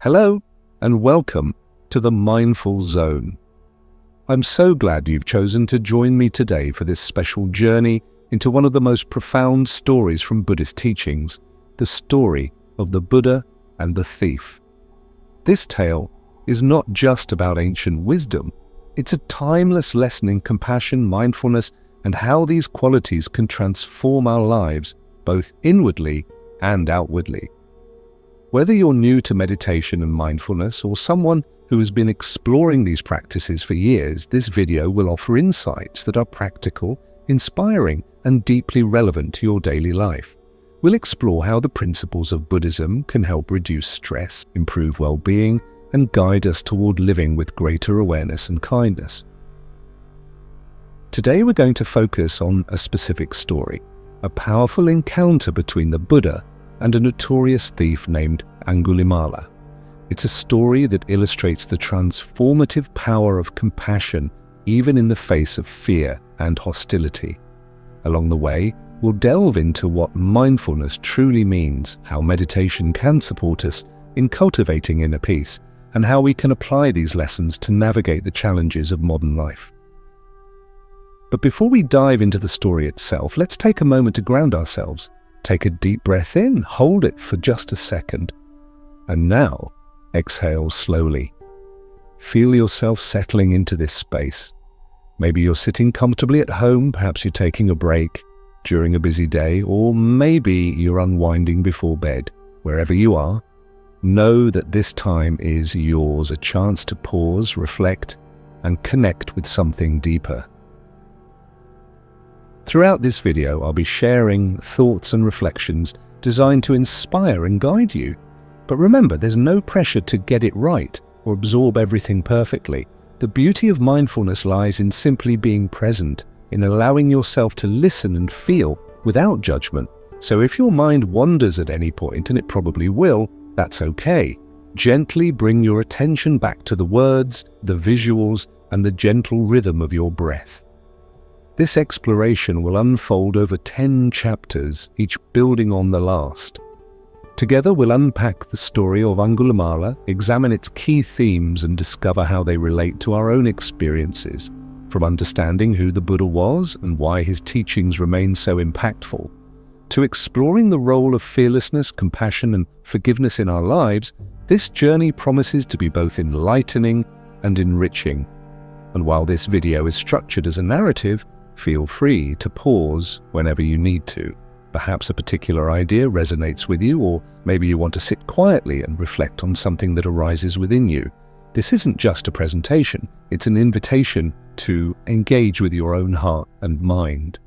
Hello and welcome to the Mindful Zone. I'm so glad you've chosen to join me today for this special journey into one of the most profound stories from Buddhist teachings, the story of the Buddha and the thief. This tale is not just about ancient wisdom, it's a timeless lesson in compassion, mindfulness, and how these qualities can transform our lives both inwardly and outwardly. Whether you're new to meditation and mindfulness or someone who has been exploring these practices for years, this video will offer insights that are practical, inspiring, and deeply relevant to your daily life. We'll explore how the principles of Buddhism can help reduce stress, improve well-being, and guide us toward living with greater awareness and kindness. Today we're going to focus on a specific story, a powerful encounter between the Buddha and a notorious thief named Angulimala. It's a story that illustrates the transformative power of compassion even in the face of fear and hostility. Along the way, we'll delve into what mindfulness truly means, how meditation can support us in cultivating inner peace, and how we can apply these lessons to navigate the challenges of modern life. But before we dive into the story itself, let's take a moment to ground ourselves. Take a deep breath in, hold it for just a second, and now exhale slowly. Feel yourself settling into this space. Maybe you're sitting comfortably at home, perhaps you're taking a break during a busy day, or maybe you're unwinding before bed. Wherever you are, know that this time is yours, a chance to pause, reflect, and connect with something deeper. Throughout this video, I'll be sharing thoughts and reflections designed to inspire and guide you. But remember, there's no pressure to get it right or absorb everything perfectly. The beauty of mindfulness lies in simply being present, in allowing yourself to listen and feel without judgment. So if your mind wanders at any point, and it probably will, that's okay. Gently bring your attention back to the words, the visuals, and the gentle rhythm of your breath. This exploration will unfold over 10 chapters, each building on the last. Together we'll unpack the story of Angulimala, examine its key themes, and discover how they relate to our own experiences, from understanding who the Buddha was and why his teachings remain so impactful, to exploring the role of fearlessness, compassion, and forgiveness in our lives. This journey promises to be both enlightening and enriching. And while this video is structured as a narrative, feel free to pause whenever you need to. Perhaps a particular idea resonates with you, or maybe you want to sit quietly and reflect on something that arises within you. This isn't just a presentation, it's an invitation to engage with your own heart and mind.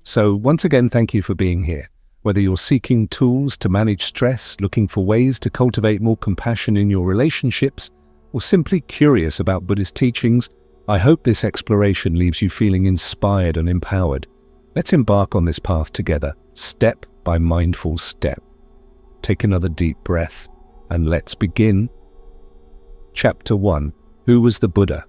So once again, thank you for being here. Whether you're seeking tools to manage stress, looking for ways to cultivate more compassion in your relationships, or simply curious about Buddhist teachings, I hope this exploration leaves you feeling inspired and empowered. Let's embark on this path together, step by mindful step. Take another deep breath, and let's begin. Chapter 1. Who was the Buddha?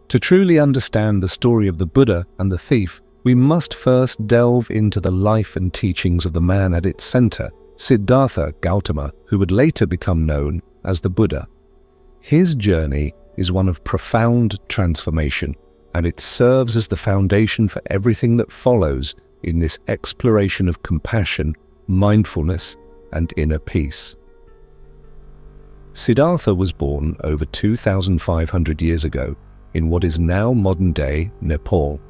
To truly understand the story of the Buddha and the thief, we must first delve into the life and teachings of the man at its center, Siddhartha Gautama, who would later become known as the Buddha. His journey is one of profound transformation, and it serves as the foundation for everything that follows in this exploration of compassion, mindfulness, and inner peace. Siddhartha was born over 2,500 years ago in what is now modern-day Nepal.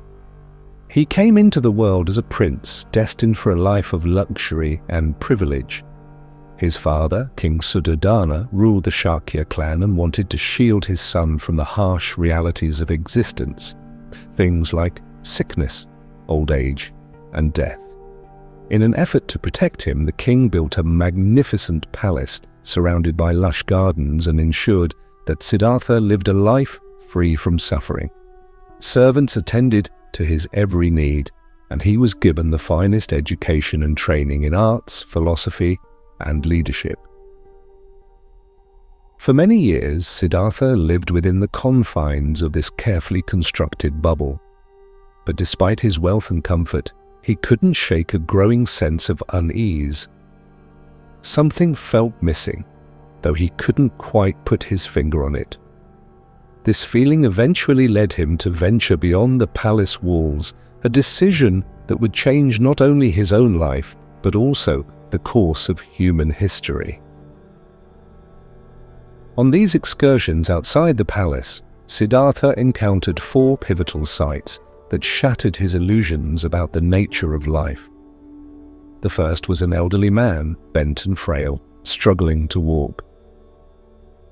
He came into the world as a prince, destined for a life of luxury and privilege. His father, King Suddhodana, ruled the Shakya clan and wanted to shield his son from the harsh realities of existence, things like sickness, old age, and death. In an effort to protect him, the king built a magnificent palace surrounded by lush gardens and ensured that Siddhartha lived a life free from suffering. Servants attended to his every need, and he was given the finest education and training in arts, philosophy, and leadership. For many years, Siddhartha lived within the confines of this carefully constructed bubble. But despite his wealth and comfort, he couldn't shake a growing sense of unease. Something felt missing. though he couldn't quite put his finger on it. This feeling eventually led him to venture beyond the palace walls, a decision that would change not only his own life, but also the course of human history. On these excursions outside the palace, Siddhartha encountered 4 pivotal sights that shattered his illusions about the nature of life. The first was an elderly man, bent and frail, struggling to walk.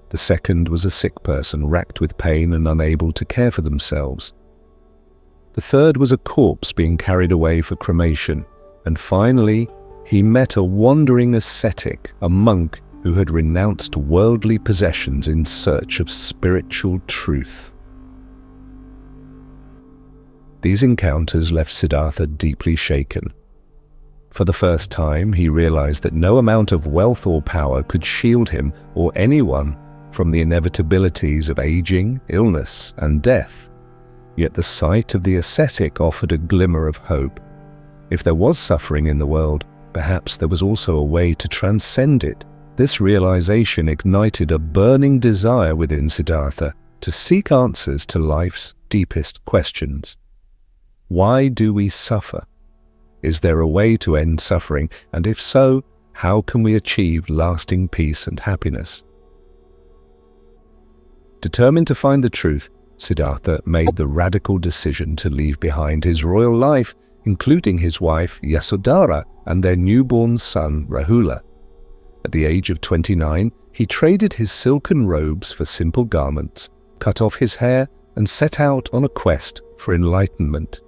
The second was a sick person racked with pain and unable to care for themselves. The third was a corpse being carried away for cremation. And finally, he met a wandering ascetic, a monk who had renounced worldly possessions in search of spiritual truth. These encounters left Siddhartha deeply shaken. For the first time, he realized that no amount of wealth or power could shield him or anyone from the inevitabilities of aging, illness, and death. Yet the sight of the ascetic offered a glimmer of hope. If there was suffering in the world, perhaps there was also a way to transcend it. This realization ignited a burning desire within Siddhartha to seek answers to life's deepest questions. Why do we suffer? Is there a way to end suffering? And if so, how can we achieve lasting peace and happiness? Determined to find the truth, Siddhartha made the radical decision to leave behind his royal life, including his wife Yasodhara and their newborn son Rahula. At the age of 29, he traded his silken robes for simple garments, cut off his hair, and set out on a quest for enlightenment.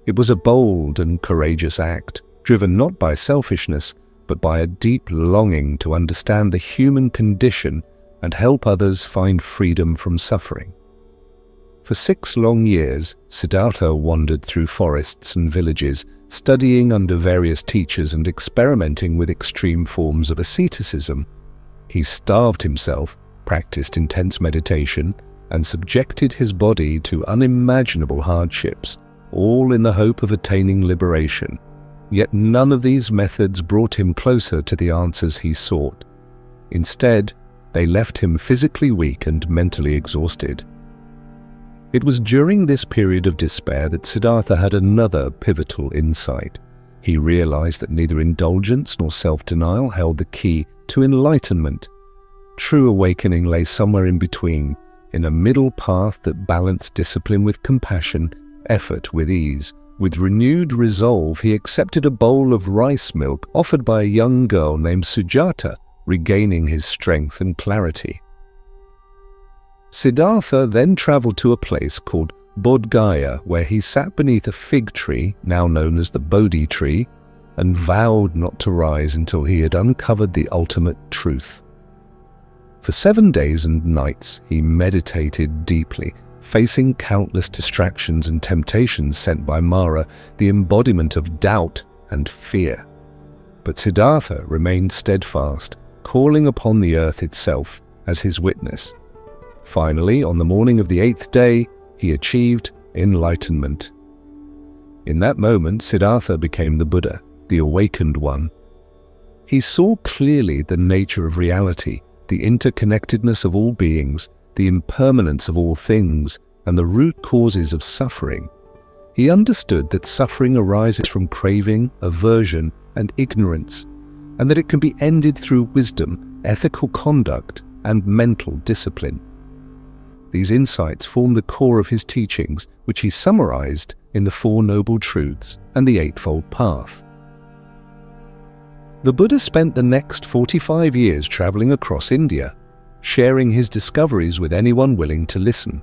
It was a bold and courageous act, driven not by selfishness, but by a deep longing to understand the human condition and help others find freedom from suffering. For 6 long years, Siddhartha wandered through forests and villages, studying under various teachers and experimenting with extreme forms of asceticism. He starved himself, practiced intense meditation, and subjected his body to unimaginable hardships, all in the hope of attaining liberation. Yet none of these methods brought him closer to the answers he sought. Instead, they left him physically weak and mentally exhausted. It was during this period of despair that Siddhartha had another pivotal insight. He realized that neither indulgence nor self-denial held the key to enlightenment. True awakening lay somewhere in between, in a middle path that balanced discipline with compassion, effort with ease. With renewed resolve, he accepted a bowl of rice milk offered by a young girl named Sujata, regaining his strength and clarity. Siddhartha then traveled to a place called Bodh Gaya, where he sat beneath a fig tree, now known as the Bodhi tree, and vowed not to rise until he had uncovered the ultimate truth. For 7 days and nights he meditated deeply, facing countless distractions and temptations sent by Mara, the embodiment of doubt and fear. But Siddhartha remained steadfast, calling upon the earth itself as his witness. Finally, on the morning of the 8th day, he achieved enlightenment. In that moment, Siddhartha became the Buddha, the awakened one. He saw clearly the nature of reality, the interconnectedness of all beings, the impermanence of all things, and the root causes of suffering. He understood that suffering arises from craving, aversion, and ignorance, and that it can be ended through wisdom, ethical conduct, and mental discipline. These insights form the core of his teachings, which he summarized in the 4 Noble Truths and the Eightfold Path. The Buddha spent the next 45 years traveling across India, sharing his discoveries with anyone willing to listen.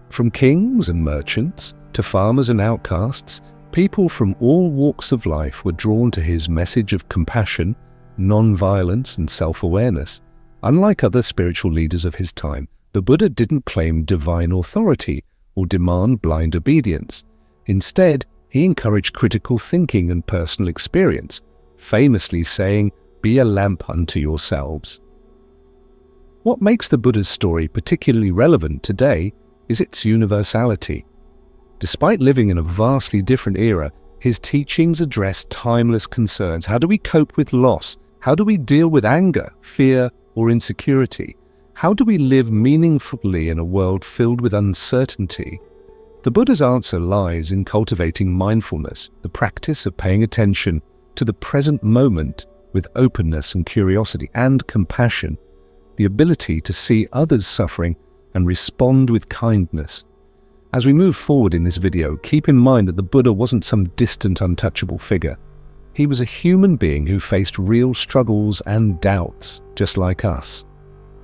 From kings and merchants to farmers and outcasts, people from all walks of life were drawn to his message of compassion, non-violence, and self-awareness. Unlike other spiritual leaders of his time, the Buddha didn't claim divine authority or demand blind obedience. Instead, he encouraged critical thinking and personal experience, famously saying, "Be a lamp unto yourselves." What makes the Buddha's story particularly relevant today is its universality. Despite living in a vastly different era, his teachings address timeless concerns. How do we cope with loss? How do we deal with anger, fear, or insecurity? How do we live meaningfully in a world filled with uncertainty? The Buddha's answer lies in cultivating mindfulness, the practice of paying attention to the present moment with openness and curiosity and compassion, the ability to see others suffering and respond with kindness. As we move forward in this video, keep in mind that the Buddha wasn't some distant, untouchable figure. He was a human being who faced real struggles and doubts, just like us.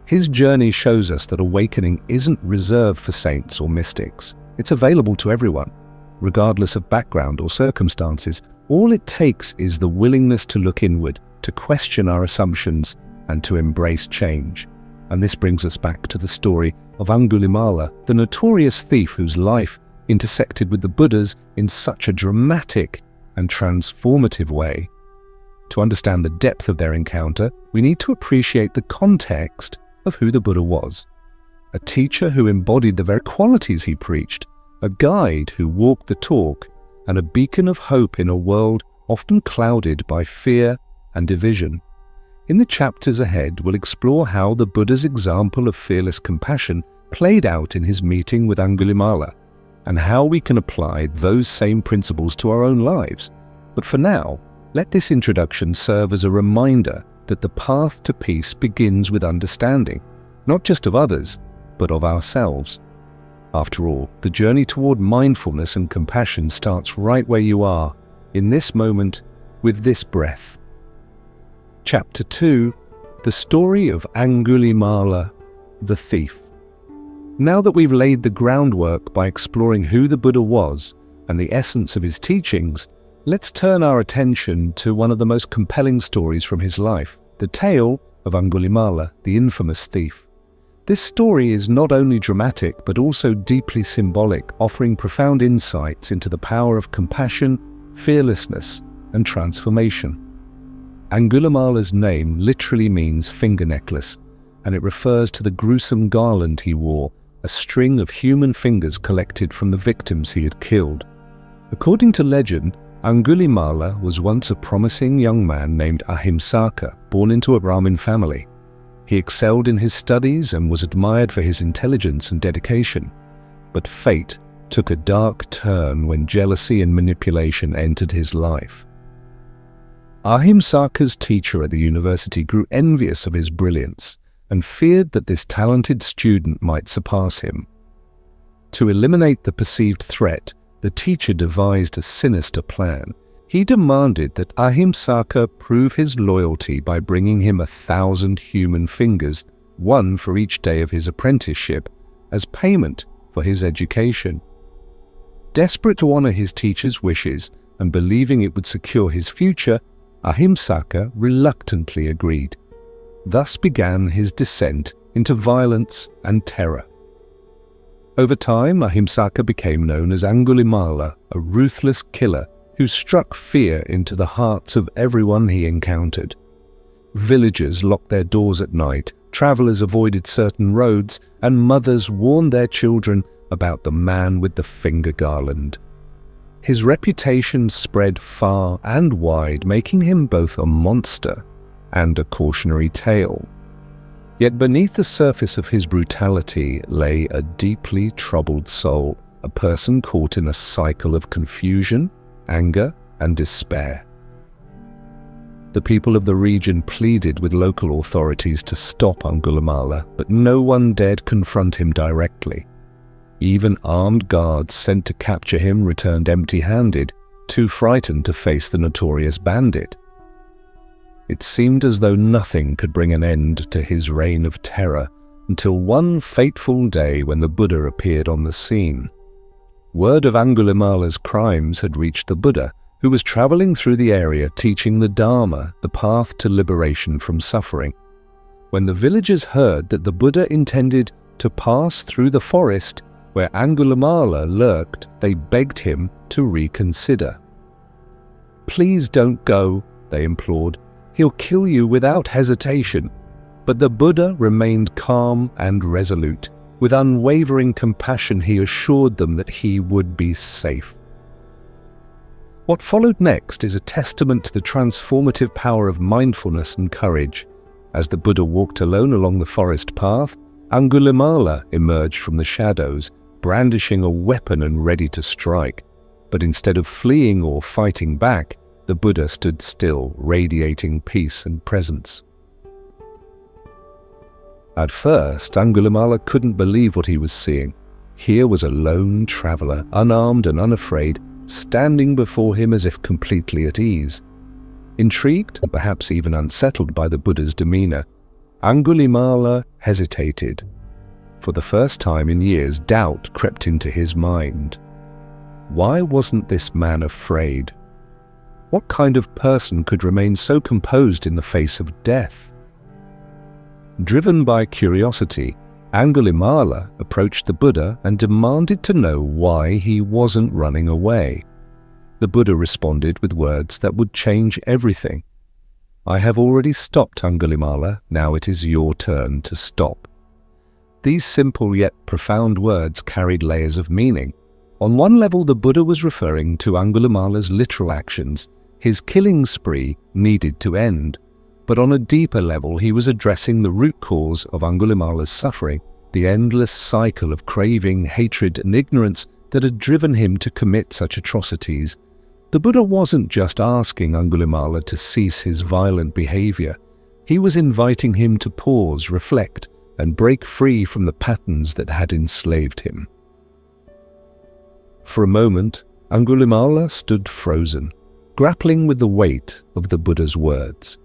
His journey shows us that awakening isn't reserved for saints or mystics. It's available to everyone, regardless of background or circumstances. All it takes is the willingness to look inward, to question our assumptions, and to embrace change. And this brings us back to the story of Angulimala, the notorious thief whose life intersected with the Buddha's in such a dramatic and transformative way. To understand the depth of their encounter, we need to appreciate the context of who the Buddha was. A teacher who embodied the very qualities he preached, a guide who walked the talk, and a beacon of hope in a world often clouded by fear and division. In the chapters ahead, we'll explore how the Buddha's example of fearless compassion played out in his meeting with Angulimala, and how we can apply those same principles to our own lives. But for now, let this introduction serve as a reminder that the path to peace begins with understanding, not just of others, but of ourselves. After all, the journey toward mindfulness and compassion starts right where you are, in this moment, with this breath. Chapter 2, The Story of Angulimala, the Thief. Now that we've laid the groundwork by exploring who the Buddha was and the essence of his teachings, let's turn our attention to one of the most compelling stories from his life, the tale of Angulimala, the infamous thief. This story is not only dramatic but also deeply symbolic, offering profound insights into the power of compassion, fearlessness, and transformation. Angulimala's name literally means finger necklace, and it refers to the gruesome garland he wore, a string of human fingers collected from the victims he had killed. According to legend, Angulimala was once a promising young man named Ahimsaka, born into a Brahmin family. He excelled in his studies and was admired for his intelligence and dedication. But fate took a dark turn when jealousy and manipulation entered his life. Ahimsaka's teacher at the university grew envious of his brilliance and feared that this talented student might surpass him. To eliminate the perceived threat, the teacher devised a sinister plan. He demanded that Ahimsaka prove his loyalty by bringing him 1,000 human fingers, one for each day of his apprenticeship, as payment for his education. Desperate to honor his teacher's wishes and believing it would secure his future, Ahimsaka reluctantly agreed. Thus began his descent into violence and terror. Over time, Ahimsaka became known as Angulimala, a ruthless killer who struck fear into the hearts of everyone he encountered. Villagers locked their doors at night, travelers avoided certain roads, and mothers warned their children about the man with the finger garland. His reputation spread far and wide, making him both a monster and a cautionary tale. Yet beneath the surface of his brutality lay a deeply troubled soul, a person caught in a cycle of confusion, anger, and despair. The people of the region pleaded with local authorities to stop Angulimala, but no one dared confront him directly. Even armed guards sent to capture him returned empty-handed, too frightened to face the notorious bandit. It seemed as though nothing could bring an end to his reign of terror until one fateful day when the Buddha appeared on the scene. Word of Angulimala's crimes had reached the Buddha, who was traveling through the area teaching the Dharma, the path to liberation from suffering. When the villagers heard that the Buddha intended to pass through the forest where Angulimala lurked, they begged him to reconsider. "Please don't go," they implored. "He'll kill you without hesitation." But the Buddha remained calm and resolute. With unwavering compassion, he assured them that he would be safe. What followed next is a testament to the transformative power of mindfulness and courage. As the Buddha walked alone along the forest path, Angulimala emerged from the shadows, brandishing a weapon and ready to strike. But instead of fleeing or fighting back, the Buddha stood still, radiating peace and presence. At first, Angulimala couldn't believe what he was seeing. Here was a lone traveler, unarmed and unafraid, standing before him as if completely at ease. Intrigued, and perhaps even unsettled by the Buddha's demeanor, Angulimala hesitated. For the first time in years, doubt crept into his mind. Why wasn't this man afraid? What kind of person could remain so composed in the face of death? Driven by curiosity, Angulimala approached the Buddha and demanded to know why he wasn't running away. The Buddha responded with words that would change everything. "I have already stopped, Angulimala. Now it is your turn to stop." These simple yet profound words carried layers of meaning. On one level, the Buddha was referring to Angulimala's literal actions. His killing spree needed to end. But on a deeper level, he was addressing the root cause of Angulimala's suffering, the endless cycle of craving, hatred, and ignorance that had driven him to commit such atrocities. The Buddha wasn't just asking Angulimala to cease his violent behavior. He was inviting him to pause, reflect, and break free from the patterns that had enslaved him. For a moment, Angulimala stood frozen, grappling with the weight of the Buddha's words.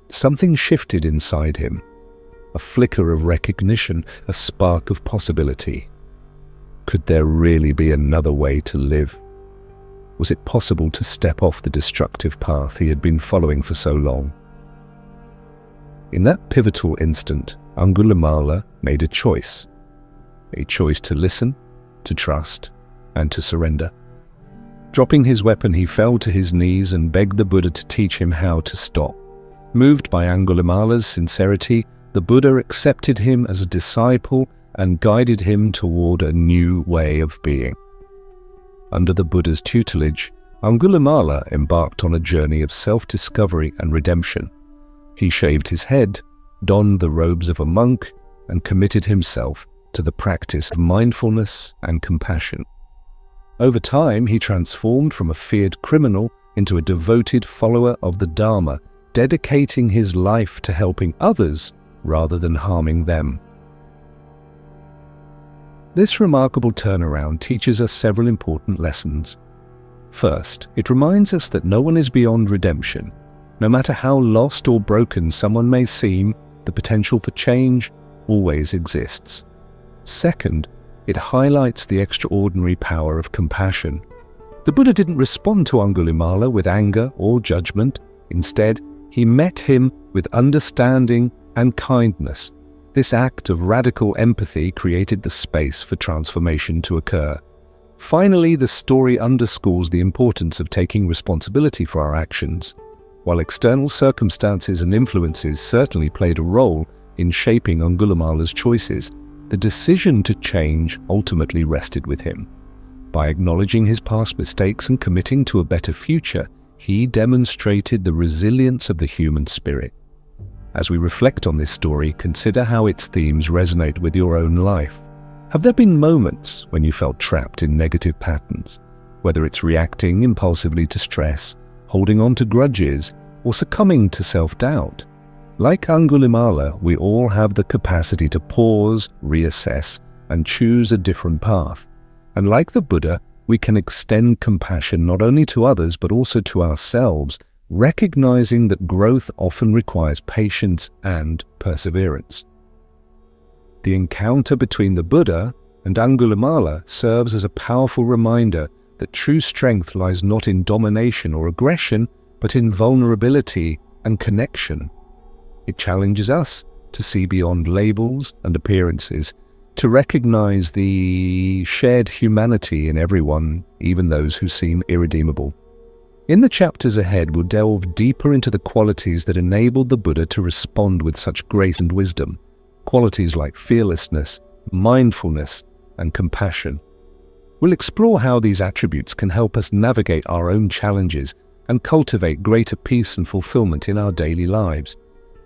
Something shifted inside him, a flicker of recognition, a spark of possibility. Could there really be another way to live? Was it possible to step off the destructive path he had been following for so long? In that pivotal instant, Angulimala made a choice to listen, to trust, and to surrender. Dropping his weapon, he fell to his knees and begged the Buddha to teach him how to stop. Moved by Angulimala's sincerity, the Buddha accepted him as a disciple and guided him toward a new way of being. Under the Buddha's tutelage, Angulimala embarked on a journey of self-discovery and redemption. He shaved his head, donned the robes of a monk, and committed himself to the practice of mindfulness and compassion. Over time, he transformed from a feared criminal into a devoted follower of the Dharma, dedicating his life to helping others rather than harming them. This remarkable turnaround teaches us several important lessons. First, it reminds us that no one is beyond redemption. No matter how lost or broken someone may seem, the potential for change always exists. Second, it highlights the extraordinary power of compassion. The Buddha didn't respond to Angulimala with anger or judgment. Instead, he met him with understanding and kindness. This act of radical empathy created the space for transformation to occur. Finally, the story underscores the importance of taking responsibility for our actions. While external circumstances and influences certainly played a role in shaping Angulimala's choices, the decision to change ultimately rested with him. By acknowledging his past mistakes and committing to a better future, he demonstrated the resilience of the human spirit. As we reflect on this story, consider how its themes resonate with your own life. Have there been moments when you felt trapped in negative patterns? Whether it's reacting impulsively to stress, holding on to grudges, or succumbing to self-doubt. Like Angulimala, we all have the capacity to pause, reassess, and choose a different path. And like the Buddha, we can extend compassion not only to others but also to ourselves, recognizing that growth often requires patience and perseverance. The encounter between the Buddha and Angulimala serves as a powerful reminder that true strength lies not in domination or aggression, but in vulnerability and connection. It challenges us to see beyond labels and appearances, to recognize the shared humanity in everyone, even those who seem irredeemable. In the chapters ahead, we'll delve deeper into the qualities that enabled the Buddha to respond with such grace and wisdom, qualities like fearlessness, mindfulness, and compassion. We'll explore how these attributes can help us navigate our own challenges and cultivate greater peace and fulfillment in our daily lives.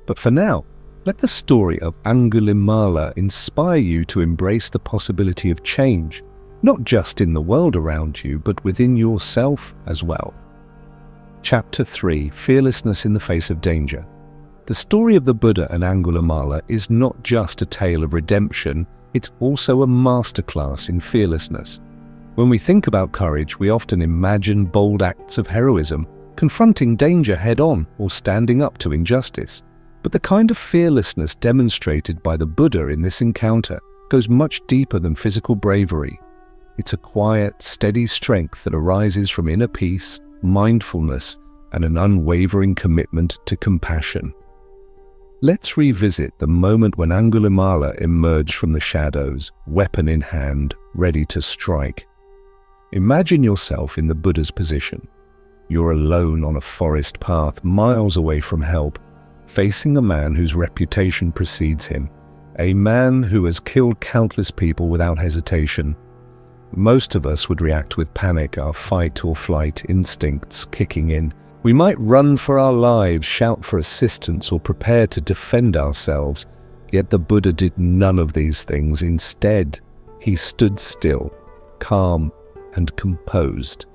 But for now, let the story of Angulimala inspire you to embrace the possibility of change, not just in the world around you, but within yourself as well. Chapter 3: Fearlessness in the Face of Danger. The story of the Buddha and Angulimala is not just a tale of redemption, it's also a masterclass in fearlessness. When we think about courage, we often imagine bold acts of heroism, confronting danger head-on or standing up to injustice. But the kind of fearlessness demonstrated by the Buddha in this encounter goes much deeper than physical bravery. It's a quiet, steady strength that arises from inner peace, mindfulness, and an unwavering commitment to compassion. Let's revisit the moment when Angulimala emerged from the shadows, weapon in hand, ready to strike. Imagine yourself in the Buddha's position. You're alone on a forest path, miles away from help, facing a man whose reputation precedes him, a man who has killed countless people without hesitation. Most of us would react with panic, our fight or flight instincts kicking in. We might run for our lives, shout for assistance, or prepare to defend ourselves. Yet the Buddha did none of these things. Instead, he stood still, calm and composed.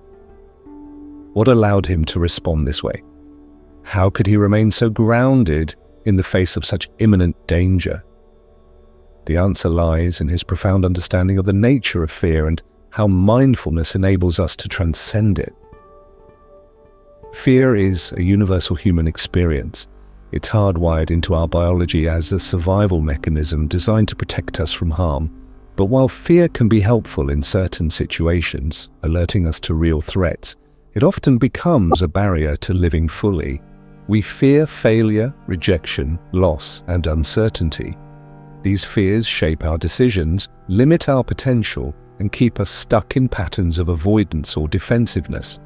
What allowed him to respond this way? How could he remain so grounded in the face of such imminent danger? The answer lies in his profound understanding of the nature of fear and how mindfulness enables us to transcend it. Fear is a universal human experience. It's hardwired into our biology as a survival mechanism designed to protect us from harm. But while fear can be helpful in certain situations, alerting us to real threats, it often becomes a barrier to living fully. We fear failure, rejection, loss, and uncertainty. These fears shape our decisions, limit our potential, and keep us stuck in patterns of avoidance or defensiveness.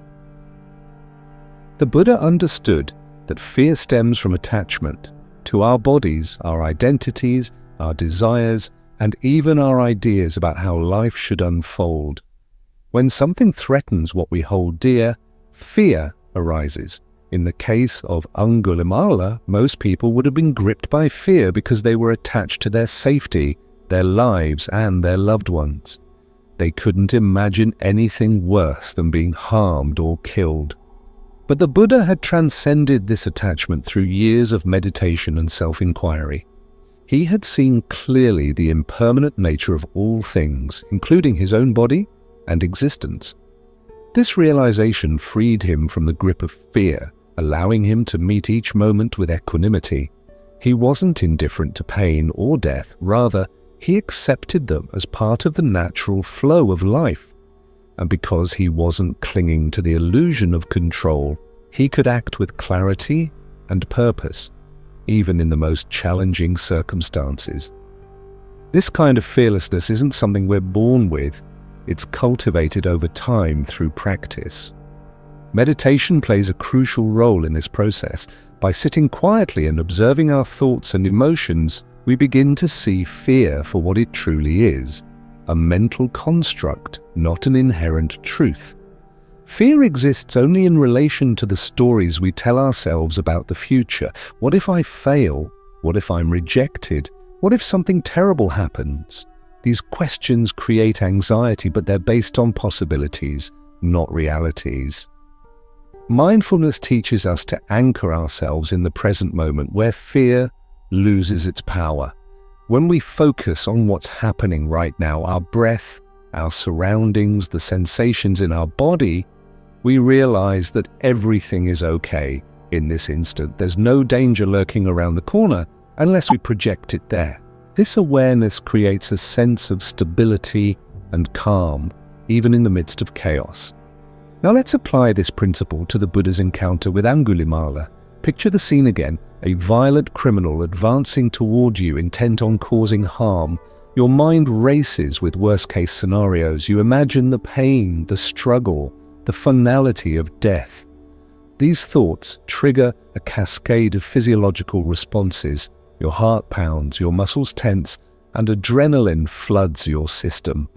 The Buddha understood that fear stems from attachment to our bodies, our identities, our desires, and even our ideas about how life should unfold. When something threatens what we hold dear, fear arises. In the case of Angulimala, most people would have been gripped by fear because they were attached to their safety, their lives, and their loved ones. They couldn't imagine anything worse than being harmed or killed. But the Buddha had transcended this attachment through years of meditation and self-inquiry. He had seen clearly the impermanent nature of all things, including his own body and existence. This realization freed him from the grip of fear, allowing him to meet each moment with equanimity. He wasn't indifferent to pain or death, rather, he accepted them as part of the natural flow of life. And because he wasn't clinging to the illusion of control, he could act with clarity and purpose, even in the most challenging circumstances. This kind of fearlessness isn't something we're born with, it's cultivated over time through practice. Meditation plays a crucial role in this process. By sitting quietly and observing our thoughts and emotions, we begin to see fear for what it truly is, a mental construct, not an inherent truth. Fear exists only in relation to the stories we tell ourselves about the future. What if I fail? What if I'm rejected? What if something terrible happens? These questions create anxiety, but they're based on possibilities, not realities. Mindfulness teaches us to anchor ourselves in the present moment where fear loses its power. When we focus on what's happening right now, our breath, our surroundings, the sensations in our body, we realize that everything is okay in this instant. There's no danger lurking around the corner unless we project it there. This awareness creates a sense of stability and calm, even in the midst of chaos. Now let's apply this principle to the Buddha's encounter with Angulimala. Picture the scene again, a violent criminal advancing toward you intent on causing harm. Your mind races with worst-case scenarios. You imagine the pain, the struggle, the finality of death. These thoughts trigger a cascade of physiological responses. Your heart pounds, your muscles tense, and adrenaline floods your system.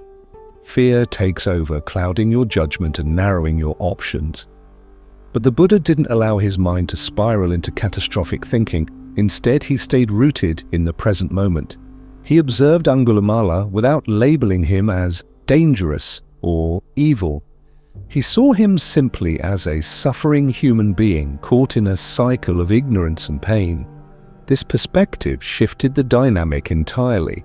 Fear takes over, clouding your judgment and narrowing your options. But the Buddha didn't allow his mind to spiral into catastrophic thinking. Instead, he stayed rooted in the present moment. He observed Angulimala without labeling him as dangerous or evil. He saw him simply as a suffering human being caught in a cycle of ignorance and pain. This perspective shifted the dynamic entirely.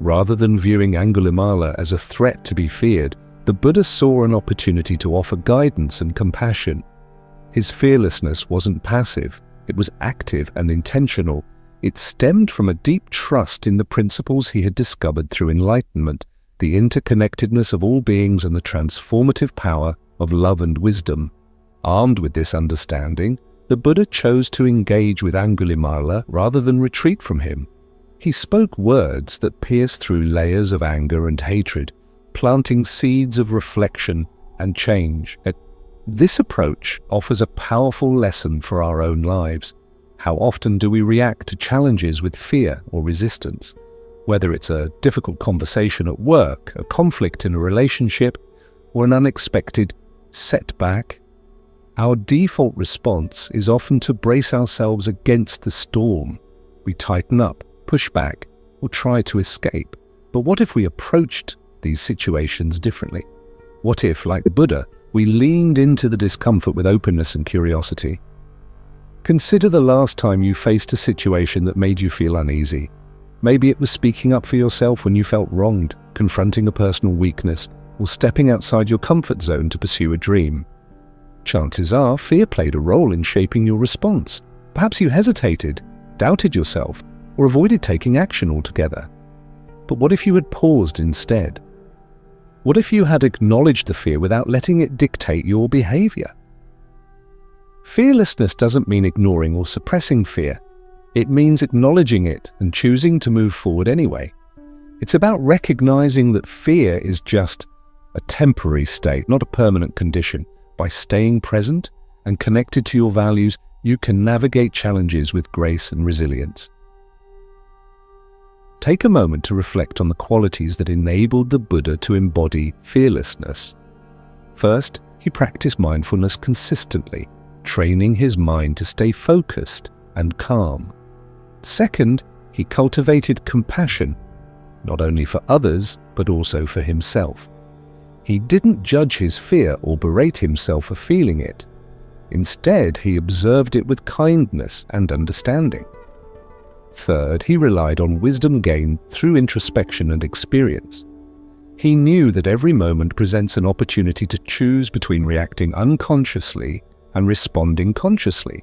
Rather than viewing Angulimala as a threat to be feared, the Buddha saw an opportunity to offer guidance and compassion. His fearlessness wasn't passive, it was active and intentional. It stemmed from a deep trust in the principles he had discovered through enlightenment, the interconnectedness of all beings and the transformative power of love and wisdom. Armed with this understanding, the Buddha chose to engage with Angulimala rather than retreat from him. He spoke words that pierced through layers of anger and hatred, planting seeds of reflection and change. This approach offers a powerful lesson for our own lives. How often do we react to challenges with fear or resistance? Whether it's a difficult conversation at work, a conflict in a relationship, or an unexpected setback, our default response is often to brace ourselves against the storm. We tighten up, push back, or try to escape. But what if we approached these situations differently? What if, like the Buddha, we leaned into the discomfort with openness and curiosity? Consider the last time you faced a situation that made you feel uneasy. Maybe it was speaking up for yourself when you felt wronged, confronting a personal weakness, or stepping outside your comfort zone to pursue a dream. Chances are fear played a role in shaping your response. Perhaps you hesitated, doubted yourself, or avoided taking action altogether. But what if you had paused instead? What if you had acknowledged the fear without letting it dictate your behavior? Fearlessness doesn't mean ignoring or suppressing fear. It means acknowledging it and choosing to move forward anyway. It's about recognizing that fear is just a temporary state, not a permanent condition. By staying present and connected to your values, you can navigate challenges with grace and resilience. Take a moment to reflect on the qualities that enabled the Buddha to embody fearlessness. First, he practiced mindfulness consistently, training his mind to stay focused and calm. Second, he cultivated compassion, not only for others, but also for himself. He didn't judge his fear or berate himself for feeling it. Instead, he observed it with kindness and understanding. Third, he relied on wisdom gained through introspection and experience. He knew that every moment presents an opportunity to choose between reacting unconsciously and responding consciously.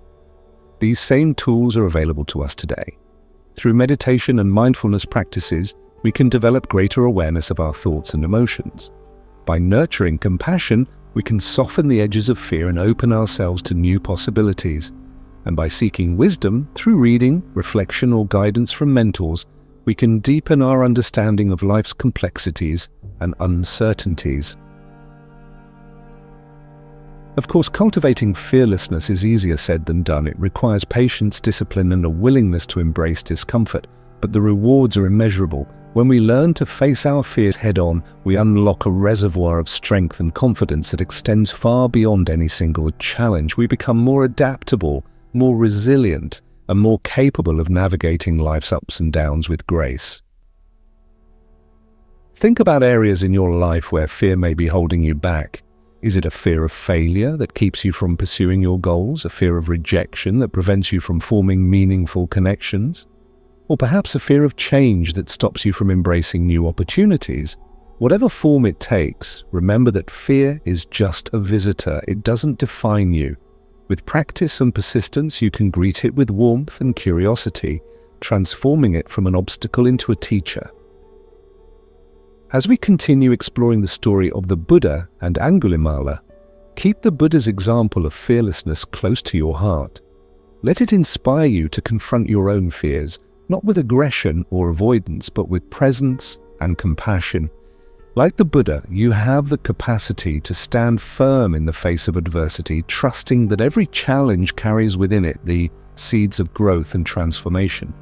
These same tools are available to us today. Through meditation and mindfulness practices, we can develop greater awareness of our thoughts and emotions. By nurturing compassion, we can soften the edges of fear and open ourselves to new possibilities. And by seeking wisdom through reading, reflection, or guidance from mentors, we can deepen our understanding of life's complexities and uncertainties. Of course, cultivating fearlessness is easier said than done. It requires patience, discipline, and a willingness to embrace discomfort. But the rewards are immeasurable. When we learn to face our fears head-on, we unlock a reservoir of strength and confidence that extends far beyond any single challenge. We become more adaptable, more resilient, and more capable of navigating life's ups and downs with grace. Think about areas in your life where fear may be holding you back. Is it a fear of failure that keeps you from pursuing your goals? A fear of rejection that prevents you from forming meaningful connections? Or perhaps a fear of change that stops you from embracing new opportunities? Whatever form it takes, remember that fear is just a visitor. It doesn't define you. With practice and persistence, you can greet it with warmth and curiosity, transforming it from an obstacle into a teacher. As we continue exploring the story of the Buddha and Angulimala, keep the Buddha's example of fearlessness close to your heart. Let it inspire you to confront your own fears, not with aggression or avoidance, but with presence and compassion. Like the Buddha, you have the capacity to stand firm in the face of adversity, trusting that every challenge carries within it the seeds of growth and transformation.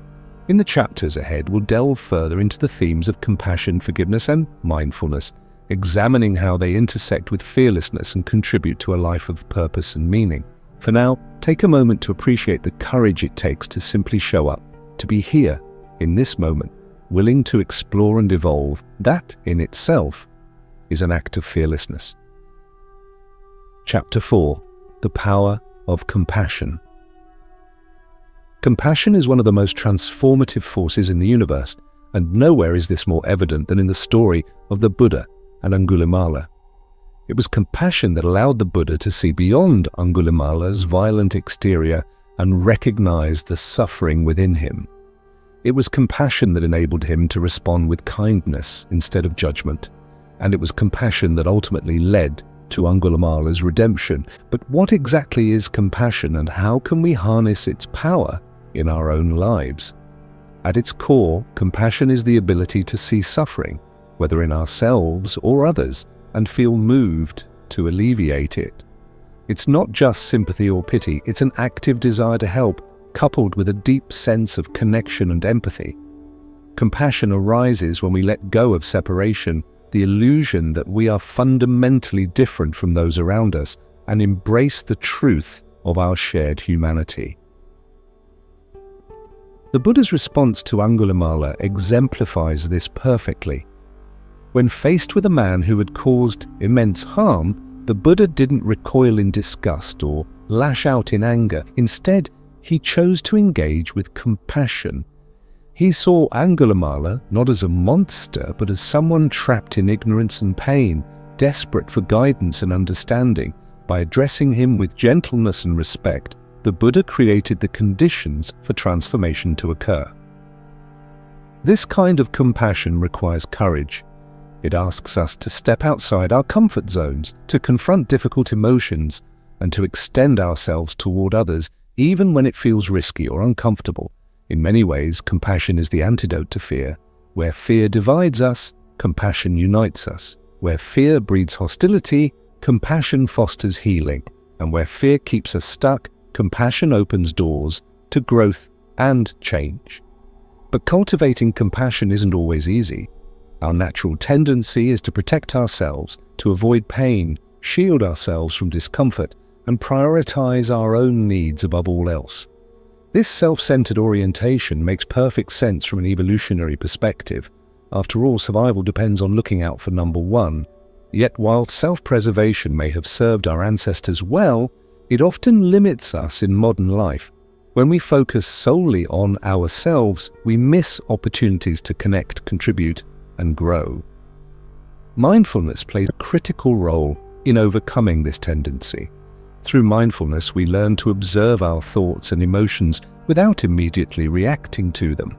In the chapters ahead, we'll delve further into the themes of compassion, forgiveness, and mindfulness, examining how they intersect with fearlessness and contribute to a life of purpose and meaning. For now, take a moment to appreciate the courage it takes to simply show up, to be here, in this moment, willing to explore and evolve. That, in itself, is an act of fearlessness. Chapter 4. The Power of Compassion. Compassion is one of the most transformative forces in the universe, and nowhere is this more evident than in the story of the Buddha and Angulimala. It was compassion that allowed the Buddha to see beyond Angulimala's violent exterior and recognize the suffering within him. It was compassion that enabled him to respond with kindness instead of judgment, and it was compassion that ultimately led to Angulimala's redemption. But what exactly is compassion, and how can we harness its power in our own lives? At its core, compassion is the ability to see suffering, whether in ourselves or others, and feel moved to alleviate it. It's not just sympathy or pity, it's an active desire to help, coupled with a deep sense of connection and empathy. Compassion arises when we let go of separation, the illusion that we are fundamentally different from those around us, and embrace the truth of our shared humanity. The Buddha's response to Angulimala exemplifies this perfectly. When faced with a man who had caused immense harm, the Buddha didn't recoil in disgust or lash out in anger. Instead, he chose to engage with compassion. He saw Angulimala not as a monster, but as someone trapped in ignorance and pain, desperate for guidance and understanding. By addressing him with gentleness and respect, the Buddha created the conditions for transformation to occur. This kind of compassion requires courage. It asks us to step outside our comfort zones, to confront difficult emotions, and to extend ourselves toward others, even when it feels risky or uncomfortable. In many ways, compassion is the antidote to fear. Where fear divides us, compassion unites us. Where fear breeds hostility, compassion fosters healing. And where fear keeps us stuck, compassion opens doors to growth and change. But cultivating compassion isn't always easy. Our natural tendency is to protect ourselves, to avoid pain, shield ourselves from discomfort, and prioritize our own needs above all else. This self-centered orientation makes perfect sense from an evolutionary perspective. After all, survival depends on looking out for number one. Yet while self-preservation may have served our ancestors well, it often limits us in modern life. When we focus solely on ourselves, we miss opportunities to connect, contribute, and grow. Mindfulness plays a critical role in overcoming this tendency. Through mindfulness, we learn to observe our thoughts and emotions without immediately reacting to them.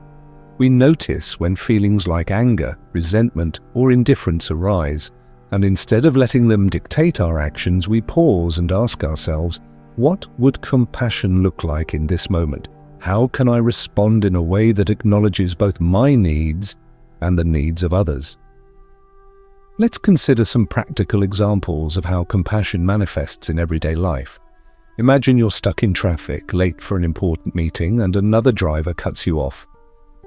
We notice when feelings like anger, resentment, or indifference arise, and instead of letting them dictate our actions, we pause and ask ourselves, what would compassion look like in this moment? How can I respond in a way that acknowledges both my needs and the needs of others? Let's consider some practical examples of how compassion manifests in everyday life. Imagine you're stuck in traffic, late for an important meeting, and another driver cuts you off.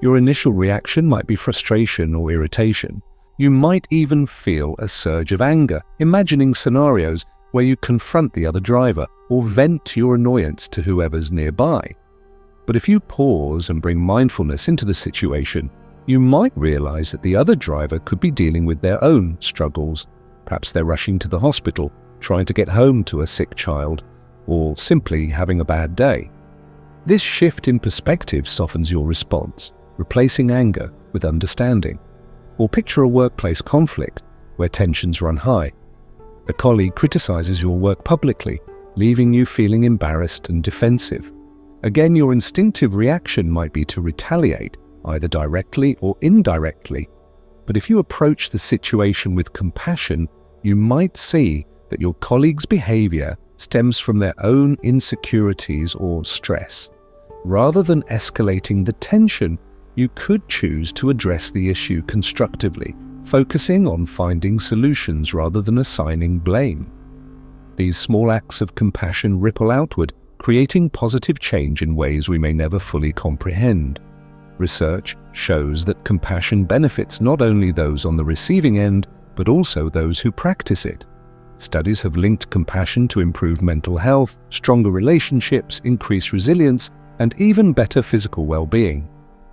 Your initial reaction might be frustration or irritation. You might even feel a surge of anger, imagining scenarios where you confront the other driver or vent your annoyance to whoever's nearby. But if you pause and bring mindfulness into the situation, you might realize that the other driver could be dealing with their own struggles. Perhaps they're rushing to the hospital, trying to get home to a sick child, or simply having a bad day. This shift in perspective softens your response, replacing anger with understanding. Or picture a workplace conflict where tensions run high. A colleague criticizes your work publicly, leaving you feeling embarrassed and defensive. Again, your instinctive reaction might be to retaliate, either directly or indirectly. But if you approach the situation with compassion, you might see that your colleague's behavior stems from their own insecurities or stress. Rather than escalating the tension, you could choose to address the issue constructively, focusing on finding solutions rather than assigning blame. These small acts of compassion ripple outward, creating positive change in ways we may never fully comprehend. Research shows that compassion benefits not only those on the receiving end, but also those who practice it. Studies have linked compassion to improved mental health, stronger relationships, increased resilience, and even better physical well-being.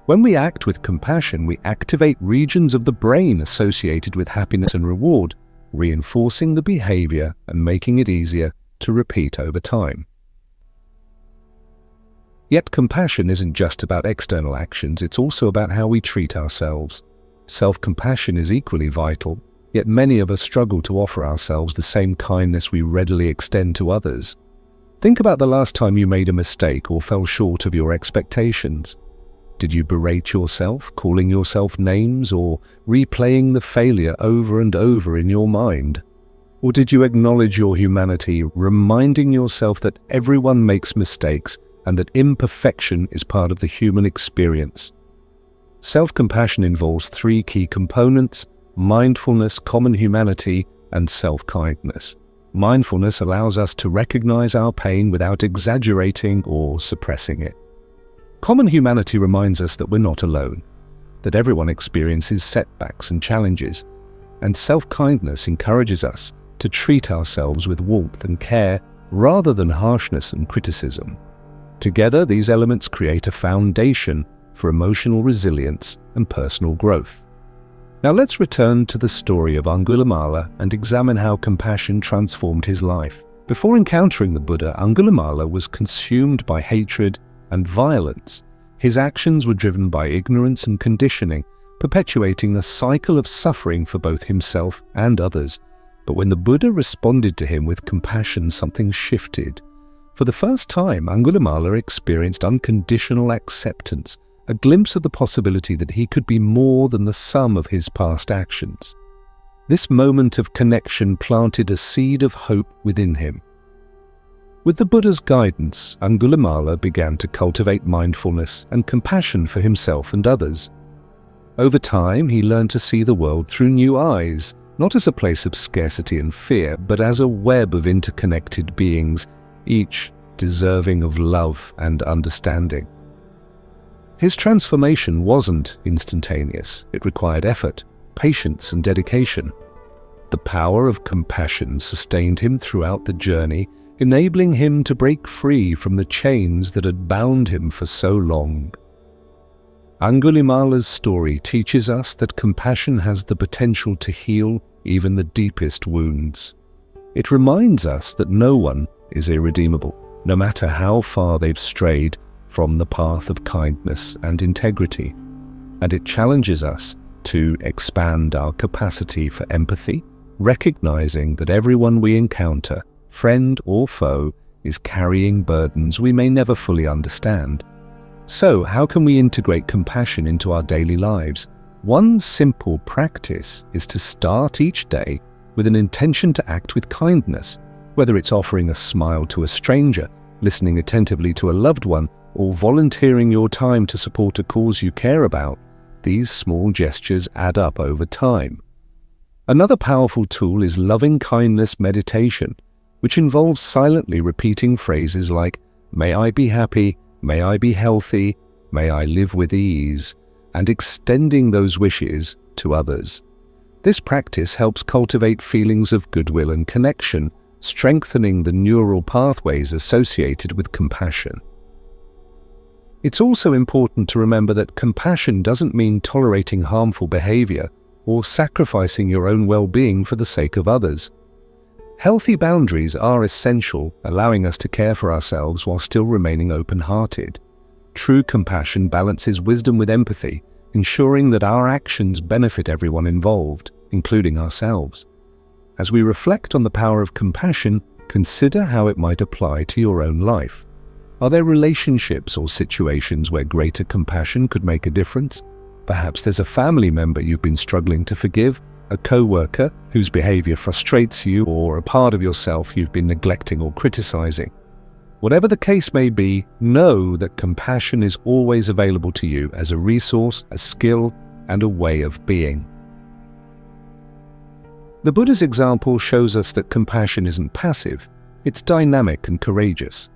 When we act with compassion, we activate regions of the brain associated with happiness and reward, reinforcing the behavior and making it easier to repeat over time. Yet compassion isn't just about external actions, it's also about how we treat ourselves. Self-compassion is equally vital, yet many of us struggle to offer ourselves the same kindness we readily extend to others. Think about the last time you made a mistake or fell short of your expectations. Did you berate yourself, calling yourself names, or replaying the failure over and over in your mind? Or did you acknowledge your humanity, reminding yourself that everyone makes mistakes and that imperfection is part of the human experience? Self-compassion involves three key components: mindfulness, common humanity, and self-kindness. Mindfulness allows us to recognize our pain without exaggerating or suppressing it. Common humanity reminds us that we're not alone, that everyone experiences setbacks and challenges, and self-kindness encourages us to treat ourselves with warmth and care rather than harshness and criticism. Together, these elements create a foundation for emotional resilience and personal growth. Now let's return to the story of Angulimala and examine how compassion transformed his life. Before encountering the Buddha, Angulimala was consumed by hatred and violence. His actions were driven by ignorance and conditioning, perpetuating a cycle of suffering for both himself and others. But when the Buddha responded to him with compassion, something shifted. For the first time, Angulimala experienced unconditional acceptance, a glimpse of the possibility that he could be more than the sum of his past actions. This moment of connection planted a seed of hope within him. With the Buddha's guidance, Angulimala began to cultivate mindfulness and compassion for himself and others. Over time, he learned to see the world through new eyes, not as a place of scarcity and fear, but as a web of interconnected beings, each deserving of love and understanding. His transformation wasn't instantaneous. It required effort, patience, and dedication. The power of compassion sustained him throughout the journey, enabling him to break free from the chains that had bound him for so long. Angulimala's story teaches us that compassion has the potential to heal even the deepest wounds. It reminds us that no one is irredeemable, no matter how far they've strayed from the path of kindness and integrity. And it challenges us to expand our capacity for empathy, recognizing that everyone we encounter, friend or foe, is carrying burdens we may never fully understand. So, how can we integrate compassion into our daily lives? One simple practice is to start each day with an intention to act with kindness, whether it's offering a smile to a stranger, listening attentively to a loved one, or volunteering your time to support a cause you care about. These small gestures add up over time. Another powerful tool is loving kindness meditation, which involves silently repeating phrases like, "May I be happy, may I be healthy, may I live with ease," and extending those wishes to others. This practice helps cultivate feelings of goodwill and connection, strengthening the neural pathways associated with compassion. It's also important to remember that compassion doesn't mean tolerating harmful behavior or sacrificing your own well-being for the sake of others. Healthy boundaries are essential, allowing us to care for ourselves while still remaining open-hearted. True compassion balances wisdom with empathy, ensuring that our actions benefit everyone involved, including ourselves. As we reflect on the power of compassion, consider how it might apply to your own life. Are there relationships or situations where greater compassion could make a difference? Perhaps there's a family member you've been struggling to forgive, a co-worker whose behavior frustrates you, or a part of yourself you've been neglecting or criticizing. Whatever the case may be, know that compassion is always available to you as a resource, a skill, and a way of being. The Buddha's example shows us that compassion isn't passive, it's dynamic and courageous.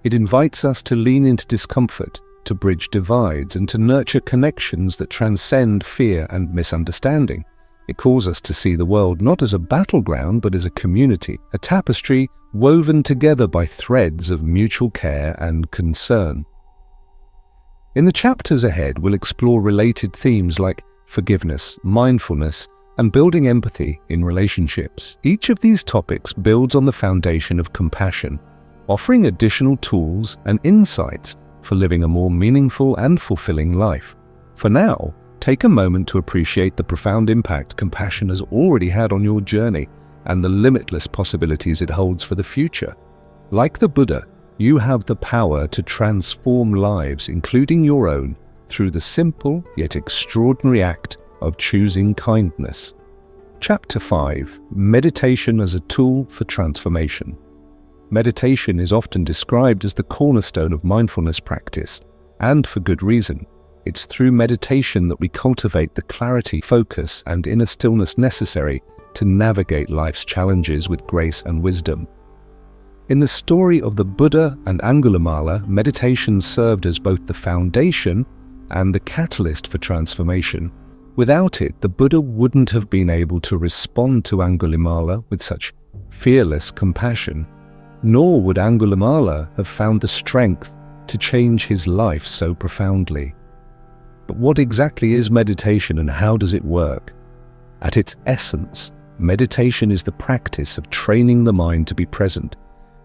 It invites us to lean into discomfort, to bridge divides, and to nurture connections that transcend fear and misunderstanding. It calls us to see the world not as a battleground, but as a community, a tapestry woven together by threads of mutual care and concern. In the chapters ahead, we'll explore related themes like forgiveness, mindfulness, and building empathy in relationships. Each of these topics builds on the foundation of compassion, offering additional tools and insights for living a more meaningful and fulfilling life. For now, take a moment to appreciate the profound impact compassion has already had on your journey and the limitless possibilities it holds for the future. Like the Buddha, you have the power to transform lives, including your own, through the simple yet extraordinary act of choosing kindness. Chapter 5: Meditation as a Tool for Transformation. Meditation is often described as the cornerstone of mindfulness practice, and for good reason. It's through meditation that we cultivate the clarity, focus, and inner stillness necessary to navigate life's challenges with grace and wisdom. In the story of the Buddha and Angulimala, meditation served as both the foundation and the catalyst for transformation. Without it, the Buddha wouldn't have been able to respond to Angulimala with such fearless compassion, nor would Angulimala have found the strength to change his life so profoundly. But what exactly is meditation and how does it work? At its essence, meditation is the practice of training the mind to be present.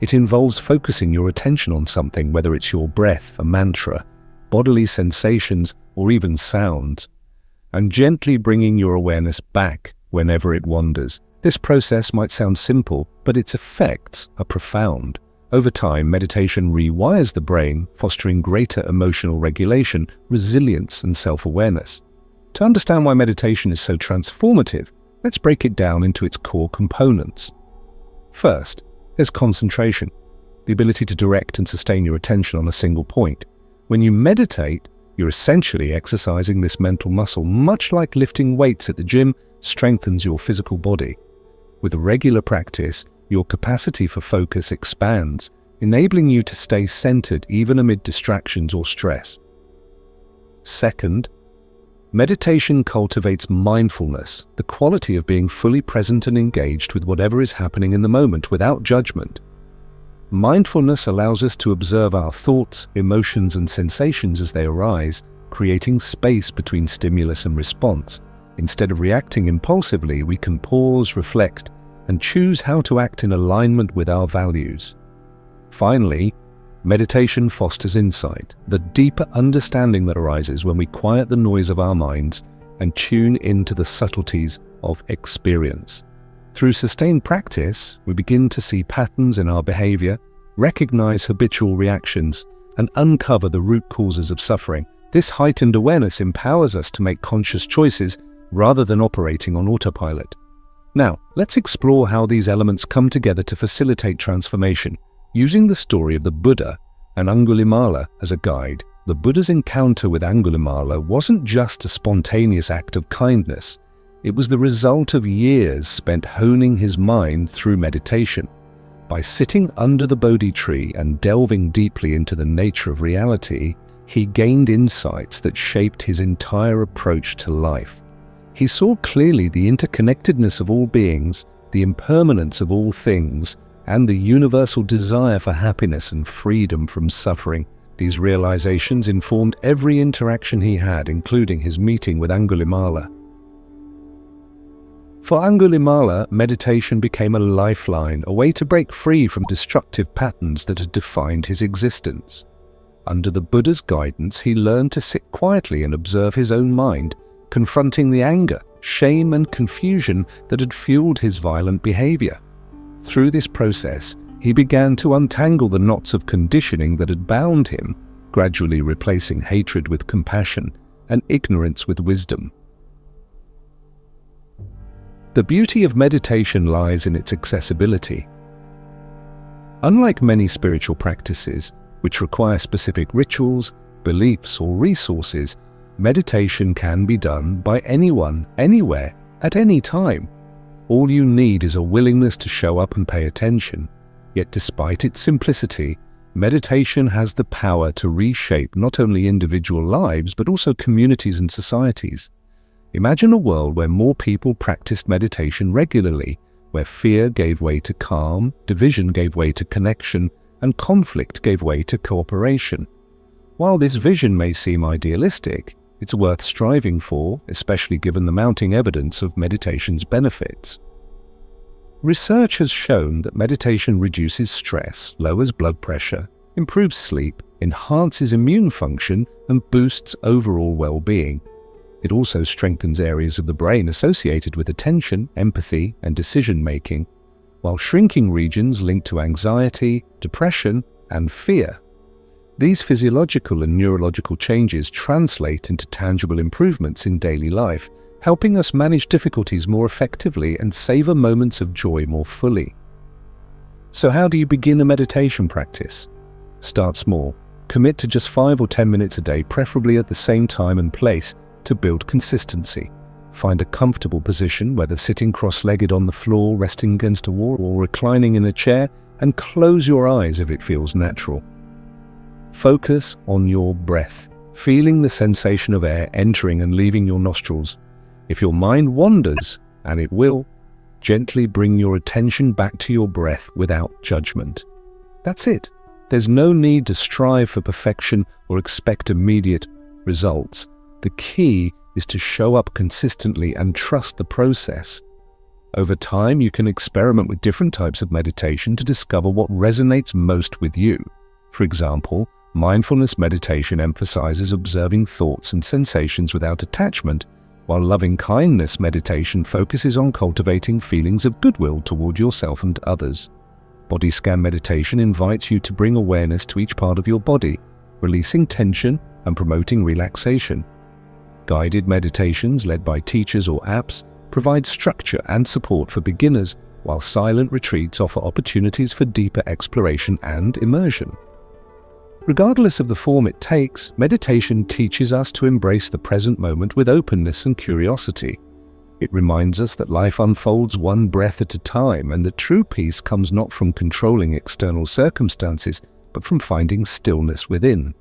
It involves focusing your attention on something, whether it's your breath, a mantra, bodily sensations, or even sounds, and gently bringing your awareness back whenever it wanders. This process might sound simple, but its effects are profound. Over time, meditation rewires the brain, fostering greater emotional regulation, resilience, and self-awareness. To understand why meditation is so transformative, let's break it down into its core components. First, there's concentration, the ability to direct and sustain your attention on a single point. When you meditate, you're essentially exercising this mental muscle, much like lifting weights at the gym strengthens your physical body. With regular practice, your capacity for focus expands, enabling you to stay centered even amid distractions or stress. Second, meditation cultivates mindfulness, the quality of being fully present and engaged with whatever is happening in the moment without judgment. Mindfulness allows us to observe our thoughts, emotions, and sensations as they arise, creating space between stimulus and response. Instead of reacting impulsively, we can pause, reflect, and choose how to act in alignment with our values. Finally, meditation fosters insight, the deeper understanding that arises when we quiet the noise of our minds and tune into the subtleties of experience. Through sustained practice, we begin to see patterns in our behavior, recognize habitual reactions, and uncover the root causes of suffering. This heightened awareness empowers us to make conscious choices rather than operating on autopilot. Now, let's explore how these elements come together to facilitate transformation. Using the story of the Buddha and Angulimala as a guide, the Buddha's encounter with Angulimala wasn't just a spontaneous act of kindness. It was the result of years spent honing his mind through meditation. By sitting under the Bodhi tree and delving deeply into the nature of reality, he gained insights that shaped his entire approach to life. He saw clearly the interconnectedness of all beings, the impermanence of all things, and the universal desire for happiness and freedom from suffering. These realizations informed every interaction he had, including his meeting with Angulimala. For Angulimala, meditation became a lifeline, a way to break free from destructive patterns that had defined his existence. Under the Buddha's guidance, he learned to sit quietly and observe his own mind, confronting the anger, shame, and confusion that had fueled his violent behavior. Through this process, he began to untangle the knots of conditioning that had bound him, gradually replacing hatred with compassion and ignorance with wisdom. The beauty of meditation lies in its accessibility. Unlike many spiritual practices, which require specific rituals, beliefs, or resources, meditation can be done by anyone, anywhere, at any time. All you need is a willingness to show up and pay attention. Yet despite its simplicity, meditation has the power to reshape not only individual lives, but also communities and societies. Imagine a world where more people practiced meditation regularly, where fear gave way to calm, division gave way to connection, and conflict gave way to cooperation. While this vision may seem idealistic, it's worth striving for, especially given the mounting evidence of meditation's benefits. Research has shown that meditation reduces stress, lowers blood pressure, improves sleep, enhances immune function, and boosts overall well-being. It also strengthens areas of the brain associated with attention, empathy, and decision-making, while shrinking regions linked to anxiety, depression, and fear. These physiological and neurological changes translate into tangible improvements in daily life, helping us manage difficulties more effectively and savor moments of joy more fully. So how do you begin a meditation practice? Start small. Commit to just 5 or 10 minutes a day, preferably at the same time and place, to build consistency. Find a comfortable position, whether sitting cross-legged on the floor, resting against a wall, or reclining in a chair, and close your eyes if it feels natural. Focus on your breath, feeling the sensation of air entering and leaving your nostrils. If your mind wanders, and it will, gently bring your attention back to your breath without judgment. That's it. There's no need to strive for perfection or expect immediate results. The key is to show up consistently and trust the process. Over time, you can experiment with different types of meditation to discover what resonates most with you. For example, mindfulness meditation emphasizes observing thoughts and sensations without attachment, while loving-kindness meditation focuses on cultivating feelings of goodwill toward yourself and others. Body scan meditation invites you to bring awareness to each part of your body, releasing tension and promoting relaxation. Guided meditations led by teachers or apps provide structure and support for beginners, while silent retreats offer opportunities for deeper exploration and immersion. Regardless of the form it takes, meditation teaches us to embrace the present moment with openness and curiosity. It reminds us that life unfolds one breath at a time, and that true peace comes not from controlling external circumstances, but from finding stillness within.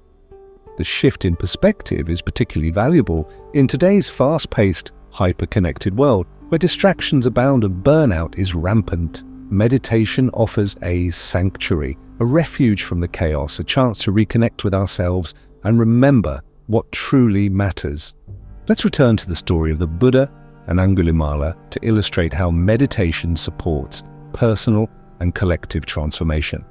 The shift in perspective is particularly valuable in today's fast-paced, hyper-connected world, where distractions abound and burnout is rampant. Meditation offers a sanctuary, a refuge from the chaos, a chance to reconnect with ourselves and remember what truly matters. Let's return to the story of the Buddha and Angulimala to illustrate how meditation supports personal and collective transformation.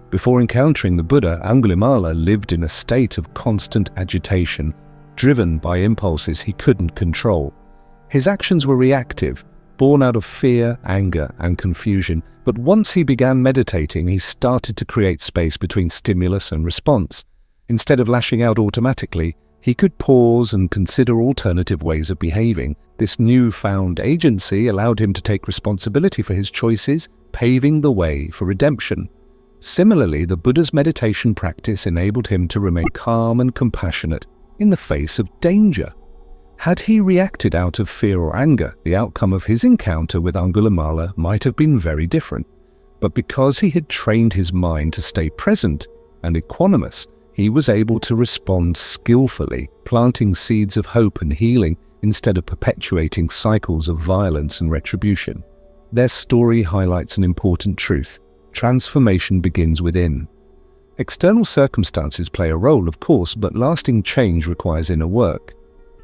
Before encountering the Buddha, Angulimala lived in a state of constant agitation, driven by impulses he couldn't control. His actions were reactive, born out of fear, anger, and confusion. But once he began meditating, he started to create space between stimulus and response. Instead of lashing out automatically, he could pause and consider alternative ways of behaving. This newfound agency allowed him to take responsibility for his choices, paving the way for redemption. Similarly, the Buddha's meditation practice enabled him to remain calm and compassionate in the face of danger. Had he reacted out of fear or anger, the outcome of his encounter with Angulimala might have been very different. But because he had trained his mind to stay present and equanimous, he was able to respond skillfully, planting seeds of hope and healing instead of perpetuating cycles of violence and retribution. Their story highlights an important truth. Transformation begins within. External circumstances play a role, of course, but lasting change requires inner work.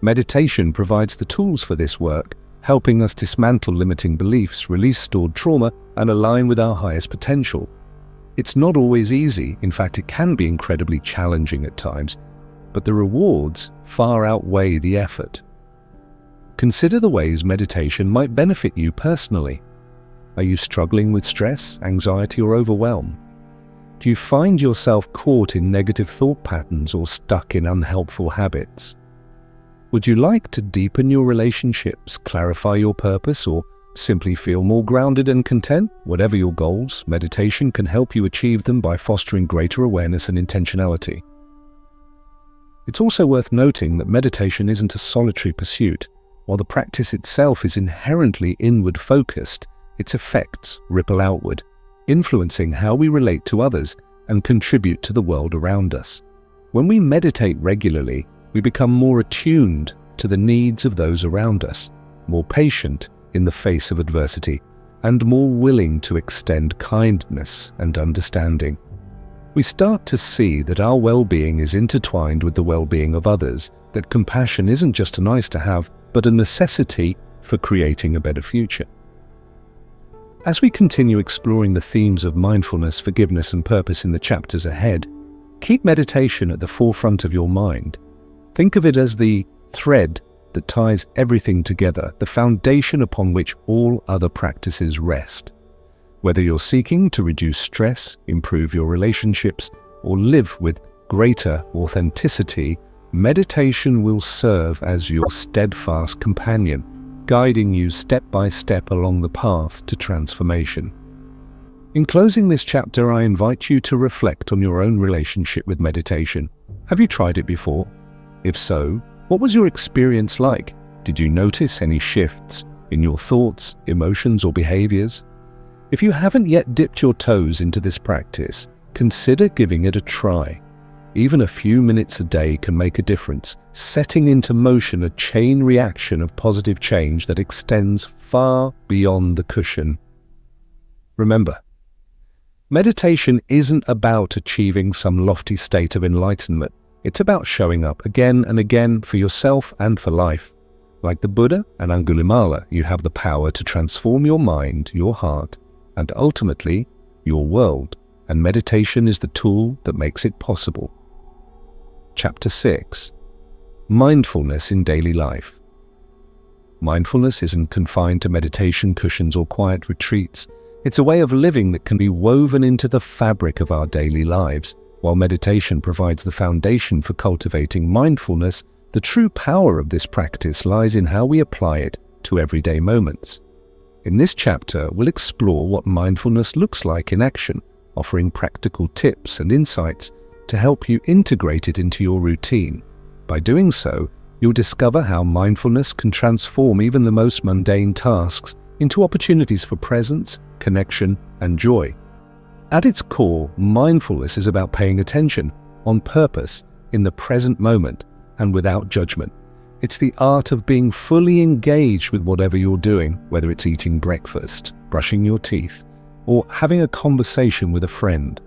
Meditation provides the tools for this work, helping us dismantle limiting beliefs, release stored trauma, and align with our highest potential. It's not always easy. In fact, it can be incredibly challenging at times, but the rewards far outweigh the effort. Consider the ways meditation might benefit you personally. Are you struggling with stress, anxiety, or overwhelm? Do you find yourself caught in negative thought patterns or stuck in unhelpful habits? Would you like to deepen your relationships, clarify your purpose, or simply feel more grounded and content? Whatever your goals, meditation can help you achieve them by fostering greater awareness and intentionality. It's also worth noting that meditation isn't a solitary pursuit. While the practice itself is inherently inward-focused, its effects ripple outward, influencing how we relate to others and contribute to the world around us. When we meditate regularly, we become more attuned to the needs of those around us, more patient in the face of adversity, and more willing to extend kindness and understanding. We start to see that our well-being is intertwined with the well-being of others, that compassion isn't just a nice to have, but a necessity for creating a better future. As we continue exploring the themes of mindfulness, forgiveness, and purpose in the chapters ahead, keep meditation at the forefront of your mind. Think of it as the thread that ties everything together, the foundation upon which all other practices rest. Whether you're seeking to reduce stress, improve your relationships, or live with greater authenticity, meditation will serve as your steadfast companion, guiding you step by step along the path to transformation. In closing this chapter, I invite you to reflect on your own relationship with meditation. Have you tried it before? If so, what was your experience like? Did you notice any shifts in your thoughts, emotions, or behaviors? If you haven't yet dipped your toes into this practice, consider giving it a try. Even a few minutes a day can make a difference, setting into motion a chain reaction of positive change that extends far beyond the cushion. Remember, meditation isn't about achieving some lofty state of enlightenment. It's about showing up again and again for yourself and for life. Like the Buddha and Angulimala, you have the power to transform your mind, your heart, and ultimately, your world. And meditation is the tool that makes it possible. Chapter 6. Mindfulness in Daily Life. Mindfulness isn't confined to meditation cushions or quiet retreats. It's a way of living that can be woven into the fabric of our daily lives. While meditation provides the foundation for cultivating mindfulness, the true power of this practice lies in how we apply it to everyday moments. In this chapter, we'll explore what mindfulness looks like in action, offering practical tips and insights to help you integrate it into your routine. By doing so, you'll discover how mindfulness can transform even the most mundane tasks into opportunities for presence, connection, and joy. At its core, mindfulness is about paying attention, on purpose, in the present moment, and without judgment. It's the art of being fully engaged with whatever you're doing, whether it's eating breakfast, brushing your teeth, or having a conversation with a friend.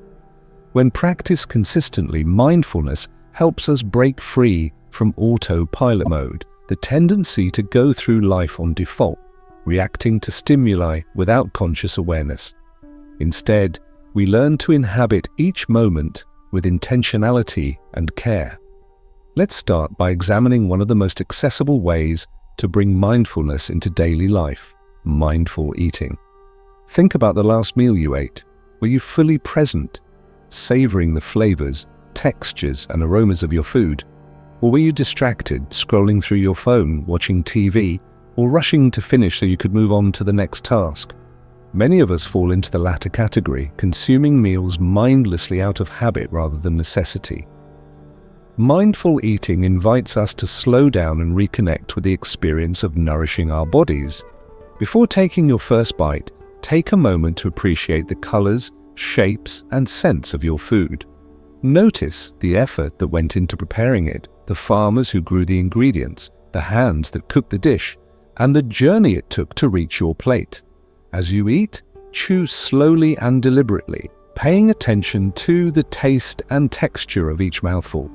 When practiced consistently, mindfulness helps us break free from autopilot mode, the tendency to go through life on default, reacting to stimuli without conscious awareness. Instead, we learn to inhabit each moment with intentionality and care. Let's start by examining one of the most accessible ways to bring mindfulness into daily life: mindful eating. Think about the last meal you ate. Were you fully present, savoring the flavors, textures, and aromas of your food? Or were you distracted, scrolling through your phone, watching TV, or rushing to finish so you could move on to the next task? Many of us fall into the latter category, consuming meals mindlessly out of habit rather than necessity. Mindful eating invites us to slow down and reconnect with the experience of nourishing our bodies. Before taking your first bite, take a moment to appreciate the colors, shapes, and scents of your food. Notice the effort that went into preparing it, the farmers who grew the ingredients, the hands that cooked the dish, and the journey it took to reach your plate. As you eat, chew slowly and deliberately, paying attention to the taste and texture of each mouthful.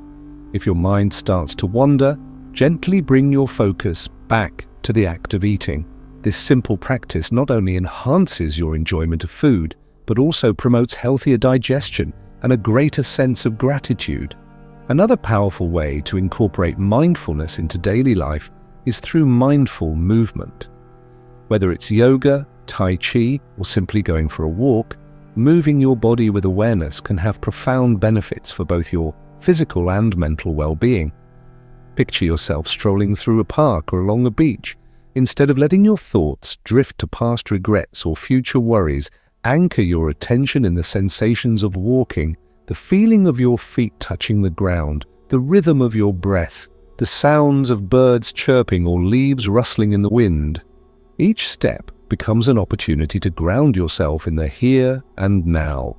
If your mind starts to wander, gently bring your focus back to the act of eating. This simple practice not only enhances your enjoyment of food, but also promotes healthier digestion and a greater sense of gratitude. Another powerful way to incorporate mindfulness into daily life is through mindful movement. Whether it's yoga, Tai Chi, or simply going for a walk, moving your body with awareness can have profound benefits for both your physical and mental well-being. Picture yourself strolling through a park or along a beach. Instead of letting your thoughts drift to past regrets or future worries, anchor your attention in the sensations of walking, the feeling of your feet touching the ground, the rhythm of your breath, the sounds of birds chirping or leaves rustling in the wind. Each step becomes an opportunity to ground yourself in the here and now.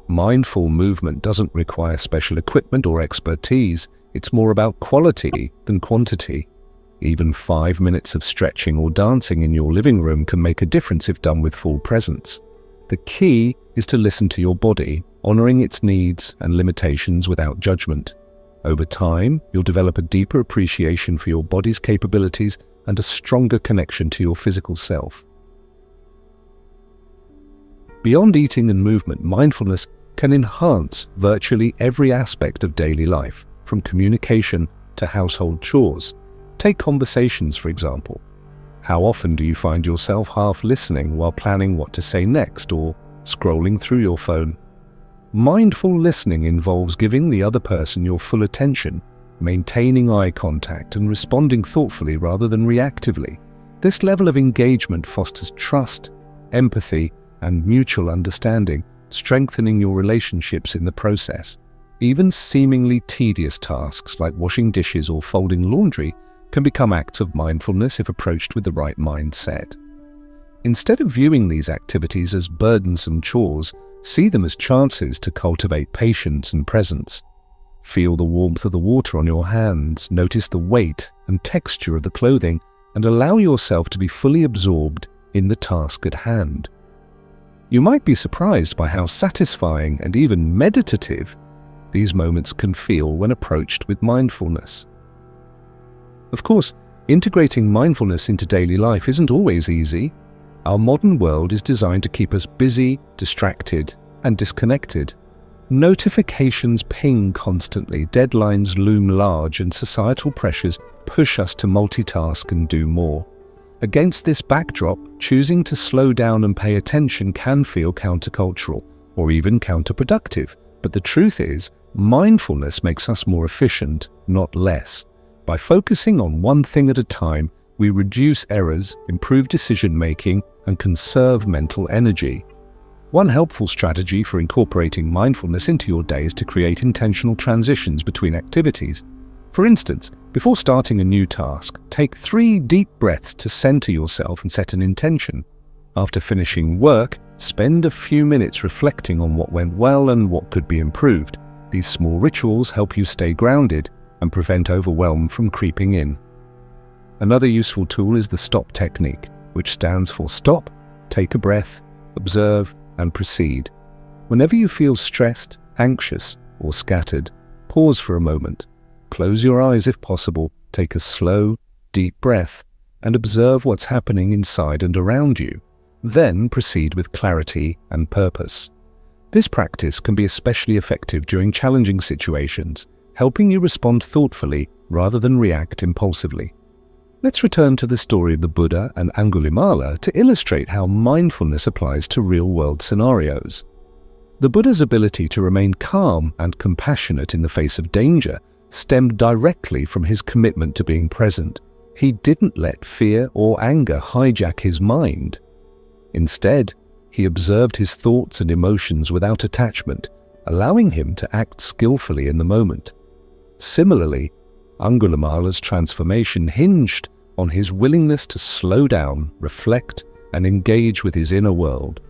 Mindful movement doesn't require special equipment or expertise. It's more about quality than quantity. Even 5 minutes of stretching or dancing in your living room can make a difference if done with full presence. The key is to listen to your body, honoring its needs and limitations without judgment. Over time, you'll develop a deeper appreciation for your body's capabilities and a stronger connection to your physical self. Beyond eating and movement, mindfulness can enhance virtually every aspect of daily life, from communication to household chores. Take conversations, for example. How often do you find yourself half listening while planning what to say next or scrolling through your phone? Mindful listening involves giving the other person your full attention, maintaining eye contact and responding thoughtfully rather than reactively. This level of engagement fosters trust, empathy, and mutual understanding, strengthening your relationships in the process. Even seemingly tedious tasks like washing dishes or folding laundry can become acts of mindfulness if approached with the right mindset. Instead of viewing these activities as burdensome chores, see them as chances to cultivate patience and presence. Feel the warmth of the water on your hands, notice the weight and texture of the clothing, and allow yourself to be fully absorbed in the task at hand. You might be surprised by how satisfying and even meditative these moments can feel when approached with mindfulness. Of course, integrating mindfulness into daily life isn't always easy. Our modern world is designed to keep us busy, distracted, and disconnected. Notifications ping constantly, deadlines loom large, and societal pressures push us to multitask and do more. Against this backdrop, choosing to slow down and pay attention can feel countercultural or even counterproductive. But the truth is, mindfulness makes us more efficient, not less. By focusing on one thing at a time, we reduce errors, improve decision-making, and conserve mental energy. One helpful strategy for incorporating mindfulness into your day is to create intentional transitions between activities. For instance, before starting a new task, take 3 deep breaths to center yourself and set an intention. After finishing work, spend a few minutes reflecting on what went well and what could be improved. These small rituals help you stay grounded and prevent overwhelm from creeping in. Another useful tool is the STOP technique, which stands for stop, take a breath, observe, and proceed. Whenever you feel stressed, anxious, or scattered, pause for a moment. Close your eyes if possible, take a slow, deep breath, and observe what's happening inside and around you. Then proceed with clarity and purpose. This practice can be especially effective during challenging situations, helping you respond thoughtfully rather than react impulsively. Let's return to the story of the Buddha and Angulimala to illustrate how mindfulness applies to real-world scenarios. The Buddha's ability to remain calm and compassionate in the face of danger stemmed directly from his commitment to being present. He didn't let fear or anger hijack his mind. Instead, he observed his thoughts and emotions without attachment, allowing him to act skillfully in the moment. Similarly, Angulimala's transformation hinged on his willingness to slow down, reflect, and engage with his inner world.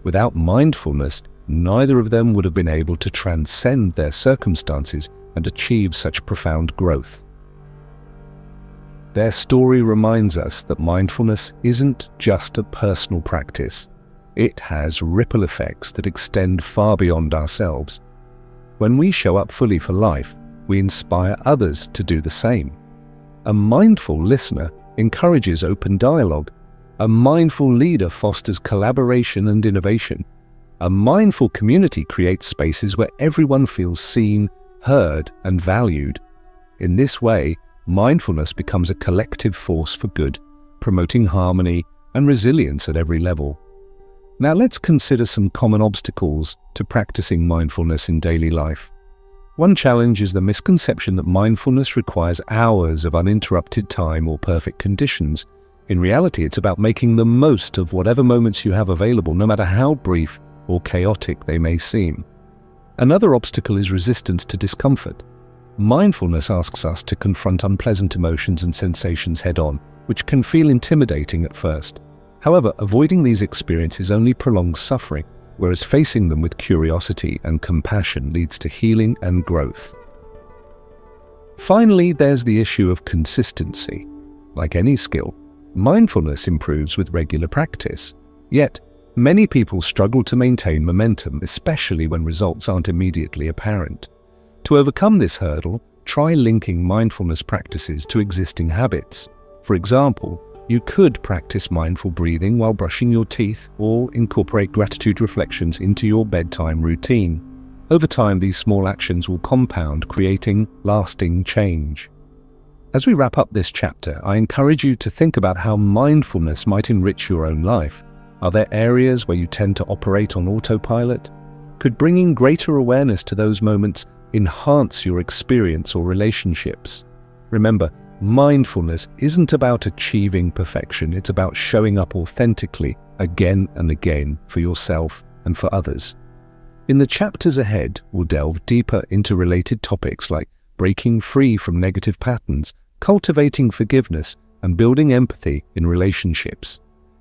Without mindfulness, neither of them would have been able to transcend their circumstances and achieve such profound growth. Their story reminds us that mindfulness isn't just a personal practice. It has ripple effects that extend far beyond ourselves. When we show up fully for life, we inspire others to do the same. A mindful listener encourages open dialogue. A mindful leader fosters collaboration and innovation. A mindful community creates spaces where everyone feels seen, heard, and valued. In this way, mindfulness becomes a collective force for good, promoting harmony and resilience at every level. Now let's consider some common obstacles to practicing mindfulness in daily life. One challenge is the misconception that mindfulness requires hours of uninterrupted time or perfect conditions. In reality, it's about making the most of whatever moments you have available, no matter how brief or chaotic they may seem. Another obstacle is resistance to discomfort. Mindfulness asks us to confront unpleasant emotions and sensations head-on, which can feel intimidating at first. However, avoiding these experiences only prolongs suffering, whereas facing them with curiosity and compassion leads to healing and growth. Finally, there's the issue of consistency. Like any skill, mindfulness improves with regular practice. Yet, many people struggle to maintain momentum, especially when results aren't immediately apparent. To overcome this hurdle, try linking mindfulness practices to existing habits. For example, you could practice mindful breathing while brushing your teeth or incorporate gratitude reflections into your bedtime routine. Over time, these small actions will compound, creating lasting change. As we wrap up this chapter, I encourage you to think about how mindfulness might enrich your own life. Are there areas where you tend to operate on autopilot? Could bringing greater awareness to those moments enhance your experience or relationships? Remember, mindfulness isn't about achieving perfection, it's about showing up authentically again and again for yourself and for others. In the chapters ahead, we'll delve deeper into related topics like breaking free from negative patterns, cultivating forgiveness, and building empathy in relationships.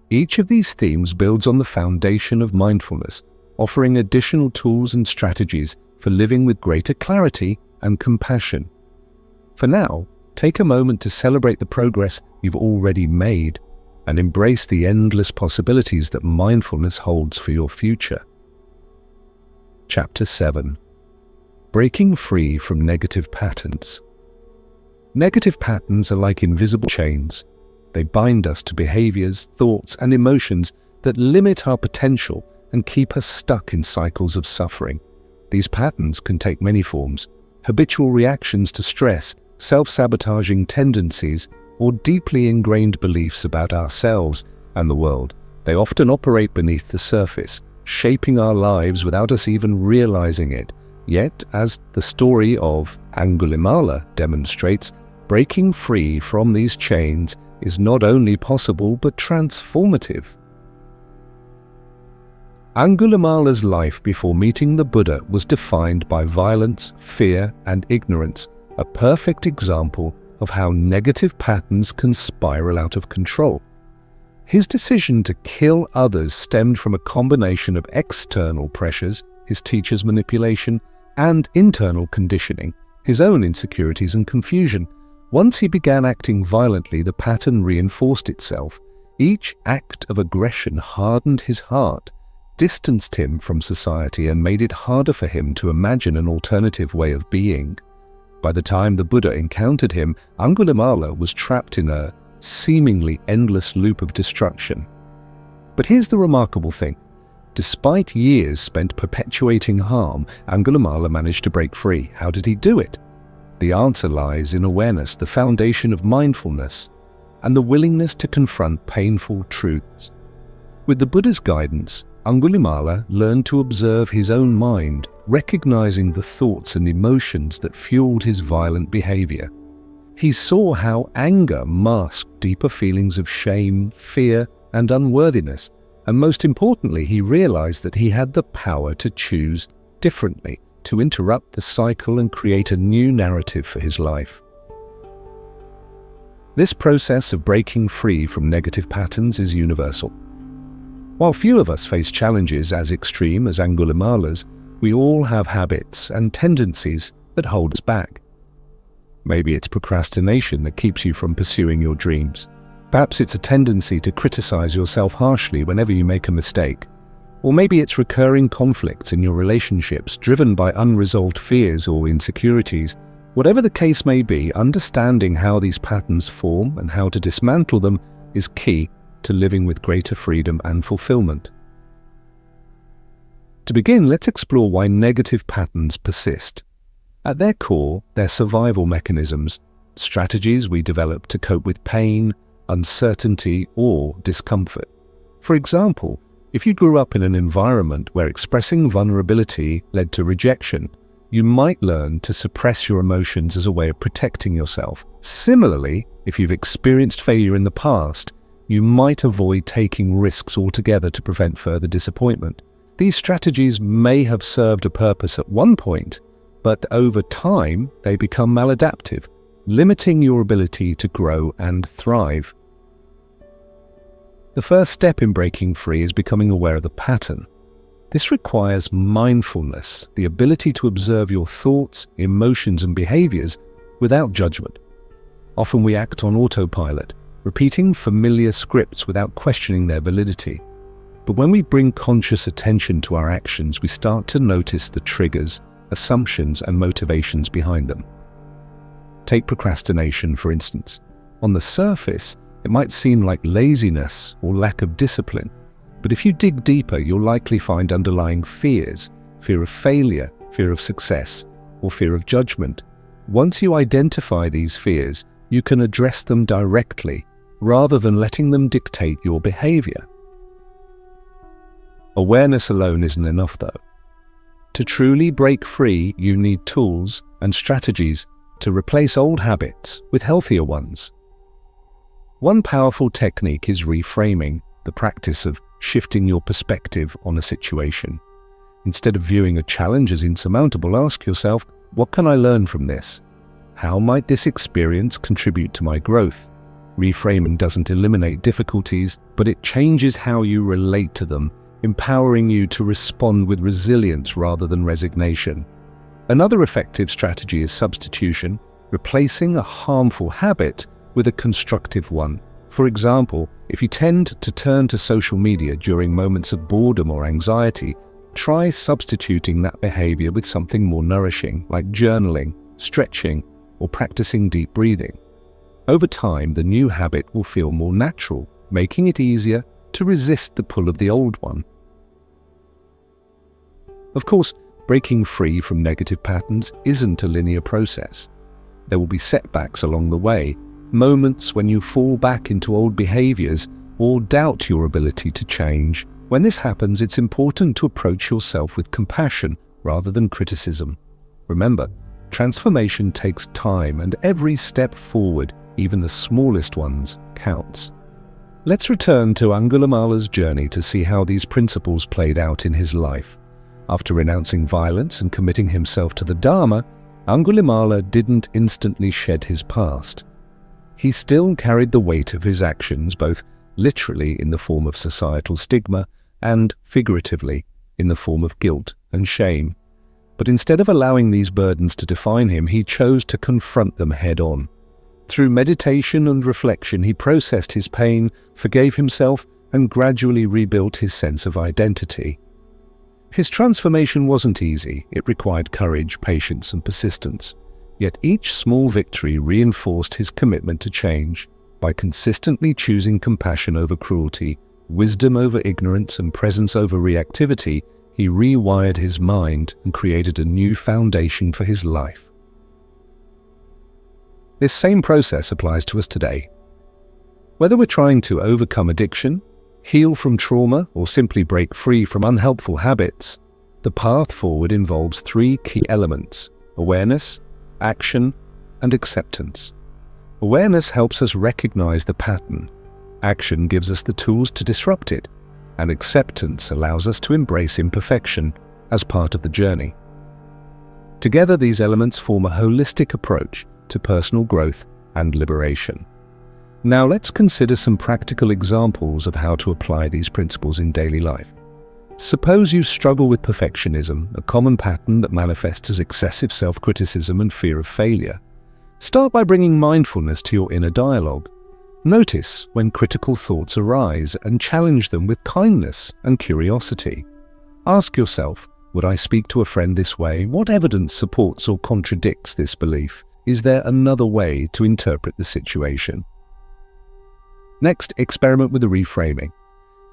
Each of these themes builds on the foundation of mindfulness, offering additional tools and strategies for living with greater clarity and compassion. For now, take a moment to celebrate the progress you've already made and embrace the endless possibilities that mindfulness holds for your future. Chapter 7. Breaking free from negative patterns. Negative patterns are like invisible chains. They bind us to behaviors, thoughts, and emotions that limit our potential and keep us stuck in cycles of suffering. These patterns can take many forms: habitual reactions to stress, self-sabotaging tendencies, or deeply ingrained beliefs about ourselves and the world. They often operate beneath the surface, shaping our lives without us even realizing it. Yet, as the story of Angulimala demonstrates, breaking free from these chains is not only possible but transformative. Angulimala's life before meeting the Buddha was defined by violence, fear, and ignorance, a perfect example of how negative patterns can spiral out of control. His decision to kill others stemmed from a combination of external pressures, his teacher's manipulation, and internal conditioning, his own insecurities and confusion. Once he began acting violently, the pattern reinforced itself. Each act of aggression hardened his heart, distanced him from society, and made it harder for him to imagine an alternative way of being. By the time the Buddha encountered him, Angulimala was trapped in a seemingly endless loop of destruction. But here's the remarkable thing. Despite years spent perpetuating harm, Angulimala managed to break free. How did he do it? The answer lies in awareness, the foundation of mindfulness, and the willingness to confront painful truths. With the Buddha's guidance, Angulimala learned to observe his own mind, recognizing the thoughts and emotions that fueled his violent behavior. He saw how anger masked deeper feelings of shame, fear, and unworthiness, and most importantly, he realized that he had the power to choose differently, to interrupt the cycle and create a new narrative for his life. This process of breaking free from negative patterns is universal. While few of us face challenges as extreme as Angulimala's, we all have habits and tendencies that hold us back. Maybe it's procrastination that keeps you from pursuing your dreams. Perhaps it's a tendency to criticize yourself harshly whenever you make a mistake. Or maybe it's recurring conflicts in your relationships driven by unresolved fears or insecurities. Whatever the case may be, understanding how these patterns form and how to dismantle them is key to living with greater freedom and fulfillment. To begin, let's explore why negative patterns persist. At their core, they're survival mechanisms, strategies we develop to cope with pain, uncertainty, or discomfort. For example, if you grew up in an environment where expressing vulnerability led to rejection, you might learn to suppress your emotions as a way of protecting yourself. Similarly, if you've experienced failure in the past, you might avoid taking risks altogether to prevent further disappointment. These strategies may have served a purpose at one point, but over time they become maladaptive, limiting your ability to grow and thrive. The first step in breaking free is becoming aware of the pattern. This requires mindfulness, the ability to observe your thoughts, emotions, and behaviors without judgment. Often we act on autopilot, repeating familiar scripts without questioning their validity. But when we bring conscious attention to our actions, we start to notice the triggers, assumptions, and motivations behind them. Take procrastination, for instance. On the surface, it might seem like laziness or lack of discipline. But if you dig deeper, you'll likely find underlying fears: fear of failure, fear of success, or fear of judgment. Once you identify these fears, you can address them directly, rather than letting them dictate your behavior. Awareness alone isn't enough, though. To truly break free, you need tools and strategies to replace old habits with healthier ones. One powerful technique is reframing, the practice of shifting your perspective on a situation. Instead of viewing a challenge as insurmountable, ask yourself, what can I learn from this? How might this experience contribute to my growth? Reframing doesn't eliminate difficulties, but it changes how you relate to them, empowering you to respond with resilience rather than resignation. Another effective strategy is substitution, replacing a harmful habit with a constructive one. For example, if you tend to turn to social media during moments of boredom or anxiety, try substituting that behavior with something more nourishing, like journaling, stretching, or practicing deep breathing. Over time, the new habit will feel more natural, making it easier to resist the pull of the old one. Of course, breaking free from negative patterns isn't a linear process. There will be setbacks along the way, moments when you fall back into old behaviors or doubt your ability to change. When this happens, it's important to approach yourself with compassion rather than criticism. Remember, transformation takes time, and every step forward, even the smallest ones, counts. Let's return to Angulimala's journey to see how these principles played out in his life. After renouncing violence and committing himself to the Dharma, Angulimala didn't instantly shed his past. He still carried the weight of his actions, both literally in the form of societal stigma and figuratively in the form of guilt and shame. But instead of allowing these burdens to define him, he chose to confront them head-on. Through meditation and reflection, he processed his pain, forgave himself, and gradually rebuilt his sense of identity. His transformation wasn't easy. It required courage, patience, and persistence. Yet each small victory reinforced his commitment to change. By consistently choosing compassion over cruelty, wisdom over ignorance, and presence over reactivity, he rewired his mind and created a new foundation for his life. This same process applies to us today. Whether we're trying to overcome addiction, heal from trauma, or simply break free from unhelpful habits, the path forward involves three key elements: awareness, action, and acceptance. Awareness helps us recognize the pattern. Action gives us the tools to disrupt it, and acceptance allows us to embrace imperfection as part of the journey. Together, these elements form a holistic approach to personal growth and liberation. Now let's consider some practical examples of how to apply these principles in daily life. Suppose you struggle with perfectionism, a common pattern that manifests as excessive self-criticism and fear of failure. Start by bringing mindfulness to your inner dialogue. Notice when critical thoughts arise and challenge them with kindness and curiosity. Ask yourself, would I speak to a friend this way? What evidence supports or contradicts this belief? Is there another way to interpret the situation? Next, experiment with the reframing.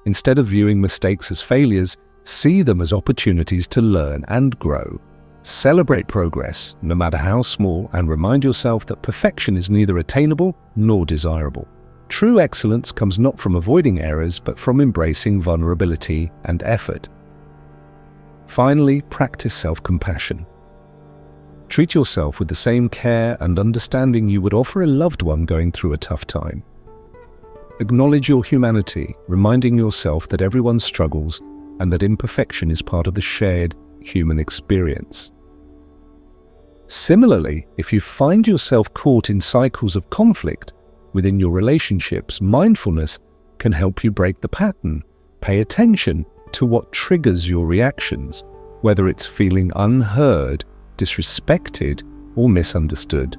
Instead of viewing mistakes as failures, see them as opportunities to learn and grow. Celebrate progress, no matter how small, and remind yourself that perfection is neither attainable nor desirable. True excellence comes not from avoiding errors, but from embracing vulnerability and effort. Finally, practice self-compassion. Treat yourself with the same care and understanding you would offer a loved one going through a tough time. Acknowledge your humanity, reminding yourself that everyone struggles and that imperfection is part of the shared human experience. Similarly, if you find yourself caught in cycles of conflict within your relationships, mindfulness can help you break the pattern. Pay attention to what triggers your reactions, whether it's feeling unheard, disrespected, or misunderstood.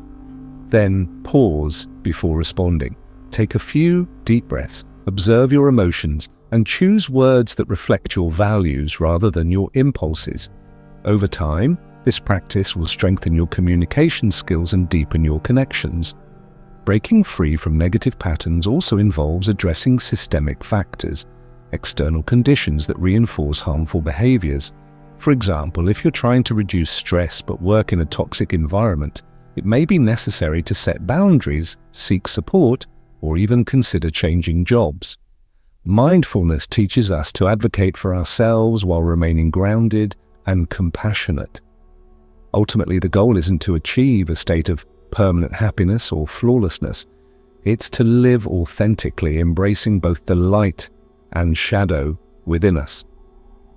Then pause before responding. Take a few deep breaths, observe your emotions, and choose words that reflect your values rather than your impulses. Over time, this practice will strengthen your communication skills and deepen your connections. Breaking free from negative patterns also involves addressing systemic factors, external conditions that reinforce harmful behaviors. For example, if you're trying to reduce stress but work in a toxic environment, it may be necessary to set boundaries, seek support, or even consider changing jobs. Mindfulness teaches us to advocate for ourselves while remaining grounded and compassionate. Ultimately, the goal isn't to achieve a state of permanent happiness or flawlessness. It's to live authentically, embracing both the light and shadow within us.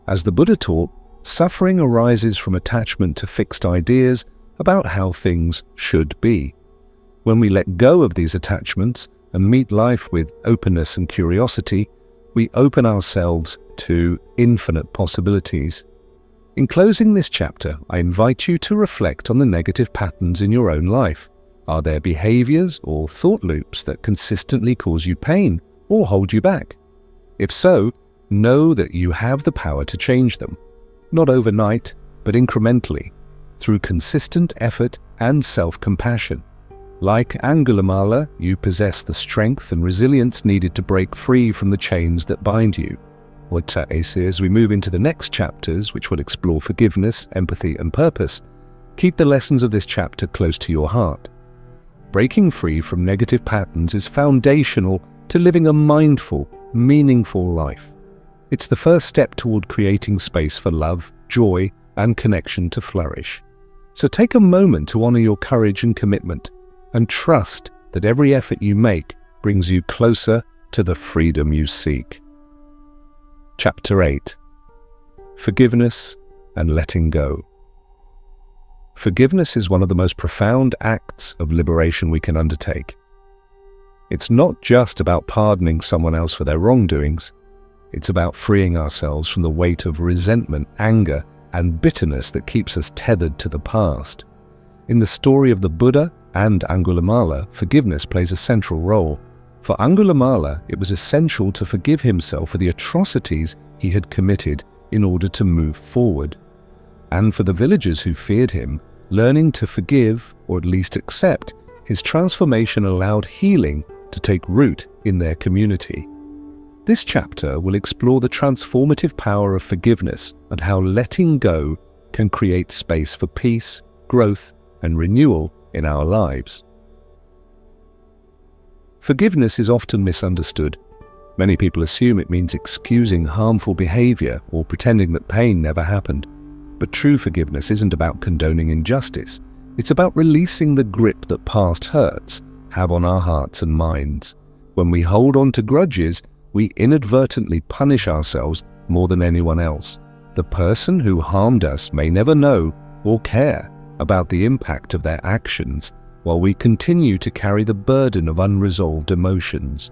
As the Buddha taught, suffering arises from attachment to fixed ideas about how things should be. When we let go of these attachments and meet life with openness and curiosity, we open ourselves to infinite possibilities. In closing this chapter, I invite you to reflect on the negative patterns in your own life. Are there behaviors or thought loops that consistently cause you pain or hold you back? If so, know that you have the power to change them. Not overnight, but incrementally, through consistent effort and self-compassion. Like Angulimala, you possess the strength and resilience needed to break free from the chains that bind you. As we move into the next chapters, which will explore forgiveness, empathy, and purpose, keep the lessons of this chapter close to your heart. Breaking free from negative patterns is foundational to living a mindful, meaningful life. It's the first step toward creating space for love, joy, and connection to flourish. So take a moment to honor your courage and commitment, and trust that every effort you make brings you closer to the freedom you seek. Chapter 8. Forgiveness and letting go. Forgiveness is one of the most profound acts of liberation we can undertake. It's not just about pardoning someone else for their wrongdoings. It's about freeing ourselves from the weight of resentment, anger, and bitterness that keeps us tethered to the past. In the story of the Buddha and Angulimala, forgiveness plays a central role. For Angulimala, it was essential to forgive himself for the atrocities he had committed in order to move forward. And for the villagers who feared him, learning to forgive, or at least accept, his transformation allowed healing to take root in their community. This chapter will explore the transformative power of forgiveness and how letting go can create space for peace, growth, and renewal in our lives. Forgiveness is often misunderstood. Many people assume it means excusing harmful behavior or pretending that pain never happened. But true forgiveness isn't about condoning injustice. It's about releasing the grip that past hurts have on our hearts and minds. When we hold on to grudges, we inadvertently punish ourselves more than anyone else. The person who harmed us may never know or care about the impact of their actions, while we continue to carry the burden of unresolved emotions.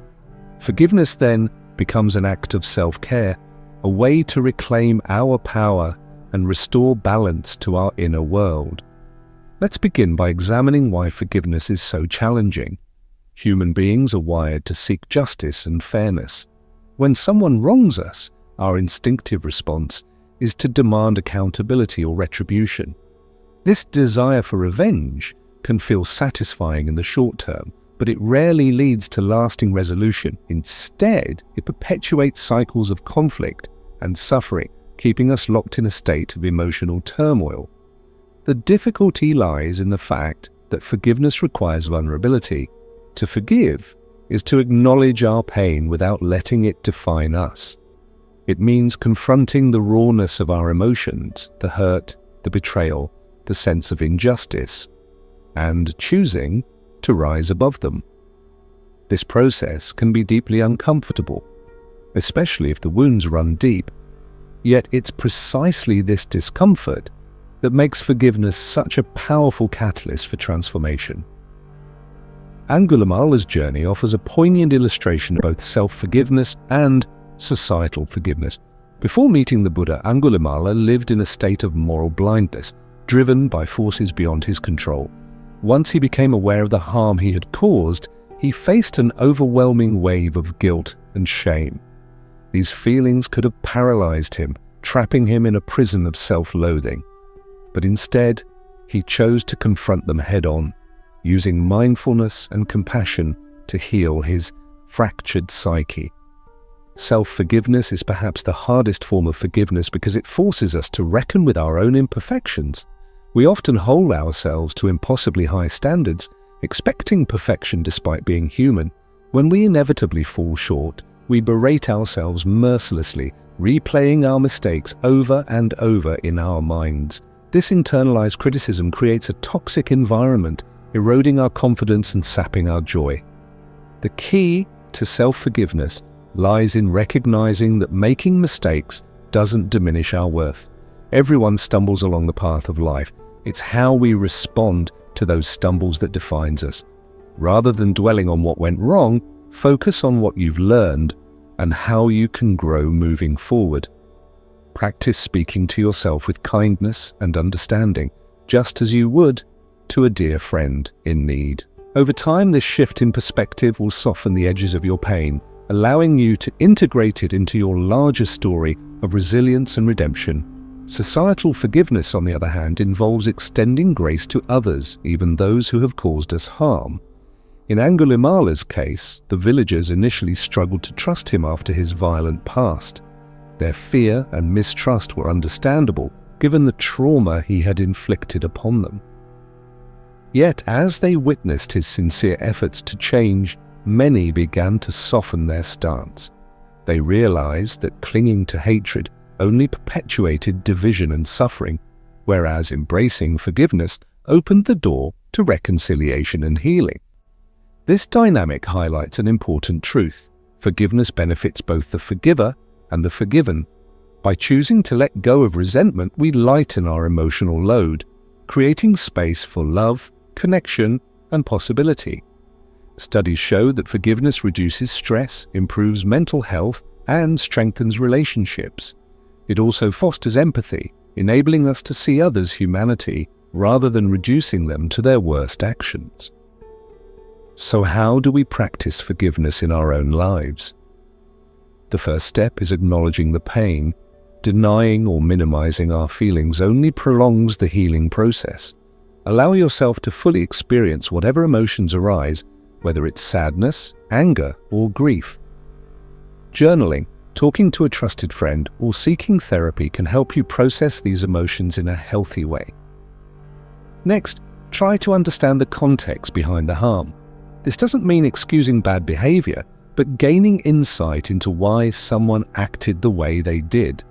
Forgiveness then becomes an act of self-care, a way to reclaim our power and restore balance to our inner world. Let's begin by examining why forgiveness is so challenging. Human beings are wired to seek justice and fairness. When someone wrongs us, our instinctive response is to demand accountability or retribution. This desire for revenge can feel satisfying in the short term, but it rarely leads to lasting resolution. Instead, it perpetuates cycles of conflict and suffering, keeping us locked in a state of emotional turmoil. The difficulty lies in the fact that forgiveness requires vulnerability. To forgive is to acknowledge our pain without letting it define us. It means confronting the rawness of our emotions, the hurt, the betrayal, the sense of injustice, and choosing to rise above them. This process can be deeply uncomfortable, especially if the wounds run deep. Yet it's precisely this discomfort that makes forgiveness such a powerful catalyst for transformation. Angulimala's journey offers a poignant illustration of both self-forgiveness and societal forgiveness. Before meeting the Buddha, Angulimala lived in a state of moral blindness, driven by forces beyond his control. Once he became aware of the harm he had caused, he faced an overwhelming wave of guilt and shame. These feelings could have paralyzed him, trapping him in a prison of self-loathing. But instead, he chose to confront them head-on, using mindfulness and compassion to heal his fractured psyche. Self-forgiveness is perhaps the hardest form of forgiveness because it forces us to reckon with our own imperfections. We often hold ourselves to impossibly high standards, expecting perfection despite being human. When we inevitably fall short, we berate ourselves mercilessly, replaying our mistakes over and over in our minds. This internalized criticism creates a toxic environment, eroding our confidence and sapping our joy. The key to self-forgiveness lies in recognizing that making mistakes doesn't diminish our worth. Everyone stumbles along the path of life. It's how we respond to those stumbles that defines us. Rather than dwelling on what went wrong, focus on what you've learned and how you can grow moving forward. Practice speaking to yourself with kindness and understanding, just as you would to a dear friend in need. Over time, this shift in perspective will soften the edges of your pain, allowing you to integrate it into your larger story of resilience and redemption. Societal forgiveness, on the other hand, involves extending grace to others, even those who have caused us harm. In Angulimala's case, the villagers initially struggled to trust him after his violent past. Their fear and mistrust were understandable, given the trauma he had inflicted upon them. Yet, as they witnessed his sincere efforts to change, many began to soften their stance. They realized that clinging to hatred only perpetuated division and suffering, whereas embracing forgiveness opened the door to reconciliation and healing. This dynamic highlights an important truth. Forgiveness benefits both the forgiver and the forgiven. By choosing to let go of resentment, we lighten our emotional load, creating space for love, connection, and possibility. Studies show that forgiveness reduces stress, improves mental health, and strengthens relationships. It also fosters empathy, enabling us to see others' humanity rather than reducing them to their worst actions. So how do we practice forgiveness in our own lives? The first step is acknowledging the pain. Denying or minimizing our feelings only prolongs the healing process. Allow yourself to fully experience whatever emotions arise, whether it's sadness, anger, or grief. Journaling, talking to a trusted friend, or seeking therapy can help you process these emotions in a healthy way. Next, try to understand the context behind the harm. This doesn't mean excusing bad behavior, but gaining insight into why someone acted the way they did.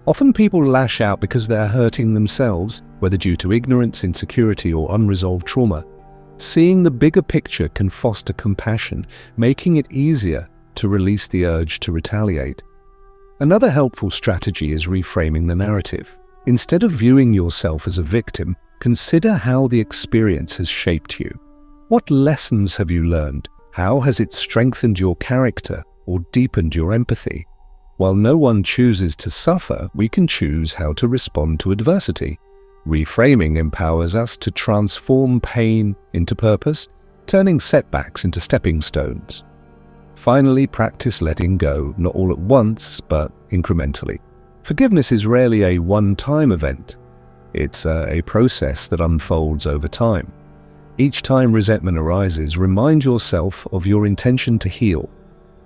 Often people lash out because they're hurting themselves, whether due to ignorance, insecurity, or unresolved trauma. Seeing the bigger picture can foster compassion, making it easier to release the urge to retaliate. Another helpful strategy is reframing the narrative. Instead of viewing yourself as a victim, consider how the experience has shaped you. What lessons have you learned? How has it strengthened your character or deepened your empathy? While no one chooses to suffer, we can choose how to respond to adversity. Reframing empowers us to transform pain into purpose, turning setbacks into stepping stones. Finally, practice letting go, not all at once, but incrementally. Forgiveness is rarely a one-time event. It's a process that unfolds over time. Each time resentment arises, remind yourself of your intention to heal.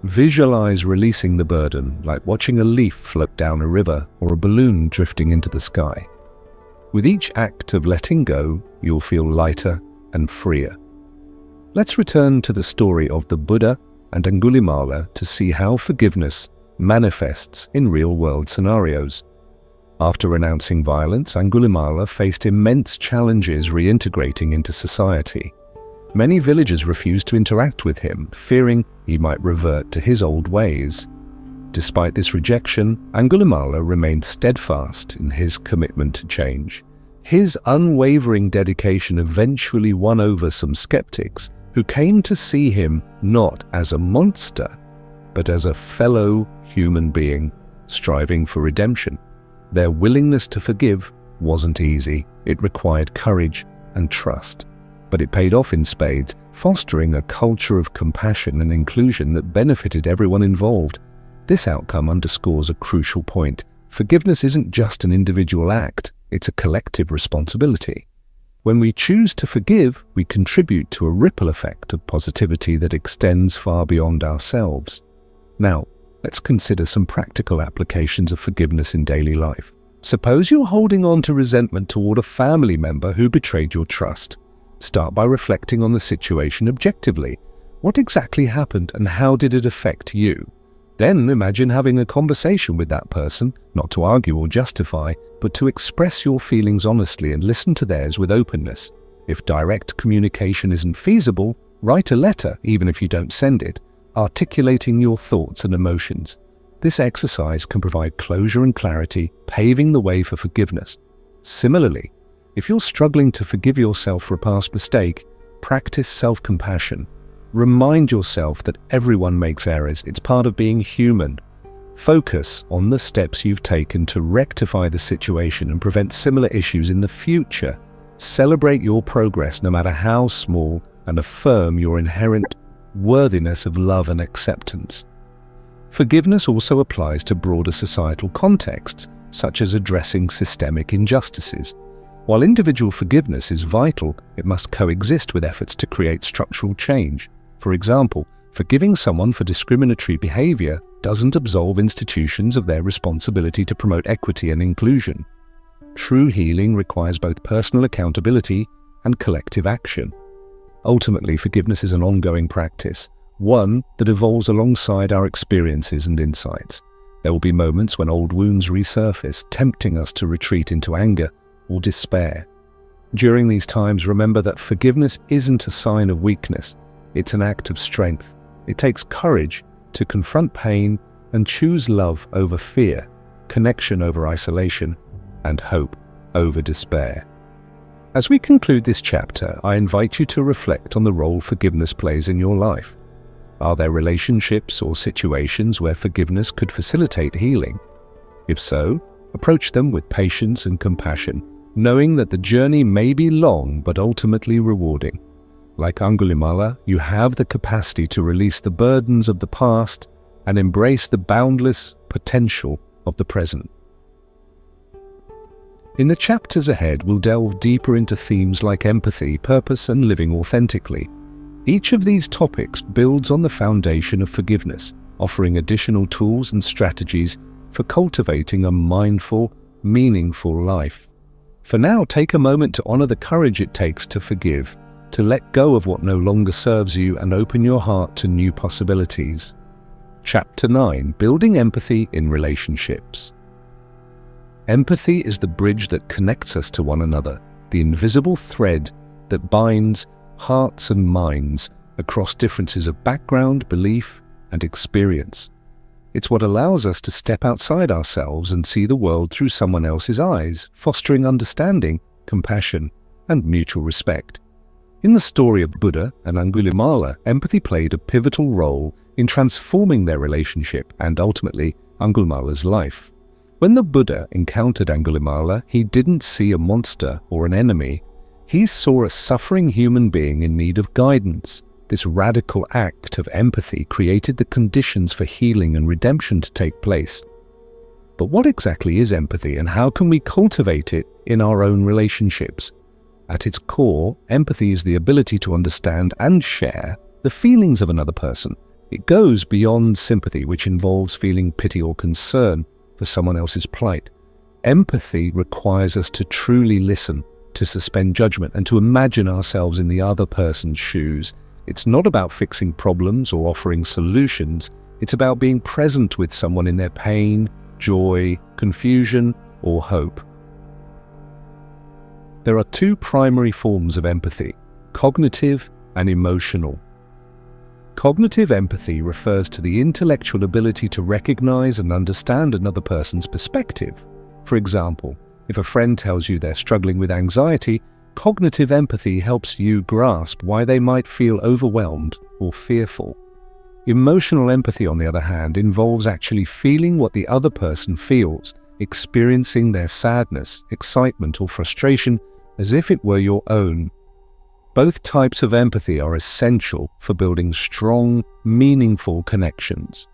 Visualize releasing the burden, like watching a leaf float down a river or a balloon drifting into the sky. With each act of letting go, you'll feel lighter and freer. Let's return to the story of the Buddha and Angulimala to see how forgiveness manifests in real-world scenarios. After renouncing violence, Angulimala faced immense challenges reintegrating into society. Many villagers refused to interact with him, fearing he might revert to his old ways. Despite this rejection, Angulimala remained steadfast in his commitment to change. His unwavering dedication eventually won over some skeptics who came to see him not as a monster, but as a fellow human being striving for redemption. Their willingness to forgive wasn't easy. It required courage and trust. But it paid off in spades, fostering a culture of compassion and inclusion that benefited everyone involved. This outcome underscores a crucial point. Forgiveness isn't just an individual act, it's a collective responsibility. When we choose to forgive, we contribute to a ripple effect of positivity that extends far beyond ourselves. Now, let's consider some practical applications of forgiveness in daily life. Suppose you're holding on to resentment toward a family member who betrayed your trust. Start by reflecting on the situation objectively. What exactly happened and how did it affect you? Then imagine having a conversation with that person, not to argue or justify, but to express your feelings honestly and listen to theirs with openness. If direct communication isn't feasible, write a letter, even if you don't send it, articulating your thoughts and emotions. This exercise can provide closure and clarity, paving the way for forgiveness. Similarly, if you're struggling to forgive yourself for a past mistake, practice self-compassion. Remind yourself that everyone makes errors. It's part of being human. Focus on the steps you've taken to rectify the situation and prevent similar issues in the future. Celebrate your progress, no matter how small, and affirm your inherent worthiness of love and acceptance. Forgiveness also applies to broader societal contexts, such as addressing systemic injustices. While individual forgiveness is vital, it must coexist with efforts to create structural change. For example, forgiving someone for discriminatory behavior doesn't absolve institutions of their responsibility to promote equity and inclusion. True healing requires both personal accountability and collective action. Ultimately, forgiveness is an ongoing practice, one that evolves alongside our experiences and insights. There will be moments when old wounds resurface, tempting us to retreat into anger or despair. During these times, remember that forgiveness isn't a sign of weakness. It's an act of strength. It takes courage to confront pain and choose love over fear, connection over isolation, and hope over despair. As we conclude this chapter, I invite you to reflect on the role forgiveness plays in your life. Are there relationships or situations where forgiveness could facilitate healing? If so, approach them with patience and compassion, knowing that the journey may be long but ultimately rewarding. Like Angulimala, you have the capacity to release the burdens of the past and embrace the boundless potential of the present. In the chapters ahead, we'll delve deeper into themes like empathy, purpose, and living authentically. Each of these topics builds on the foundation of forgiveness, offering additional tools and strategies for cultivating a mindful, meaningful life. For now, take a moment to honor the courage it takes to forgive, to let go of what no longer serves you and open your heart to new possibilities. Chapter 9: Building Empathy in Relationships. Empathy is the bridge that connects us to one another, the invisible thread that binds hearts and minds across differences of background, belief, and experience. It's what allows us to step outside ourselves and see the world through someone else's eyes, fostering understanding, compassion, and mutual respect. In the story of Buddha and Angulimala, empathy played a pivotal role in transforming their relationship and ultimately Angulimala's life. When the Buddha encountered Angulimala, he didn't see a monster or an enemy. He saw a suffering human being in need of guidance. This radical act of empathy created the conditions for healing and redemption to take place. But what exactly is empathy, and how can we cultivate it in our own relationships? At its core, empathy is the ability to understand and share the feelings of another person. It goes beyond sympathy, which involves feeling pity or concern for someone else's plight. Empathy requires us to truly listen, to suspend judgment, and to imagine ourselves in the other person's shoes. It's not about fixing problems or offering solutions. It's about being present with someone in their pain, joy, confusion, or hope. There are two primary forms of empathy: cognitive and emotional. Cognitive empathy refers to the intellectual ability to recognize and understand another person's perspective. For example, if a friend tells you they're struggling with anxiety, cognitive empathy helps you grasp why they might feel overwhelmed or fearful. Emotional empathy, on the other hand, involves actually feeling what the other person feels, experiencing their sadness, excitement, or frustration as if it were your own. Both types of empathy are essential for building strong, meaningful connections.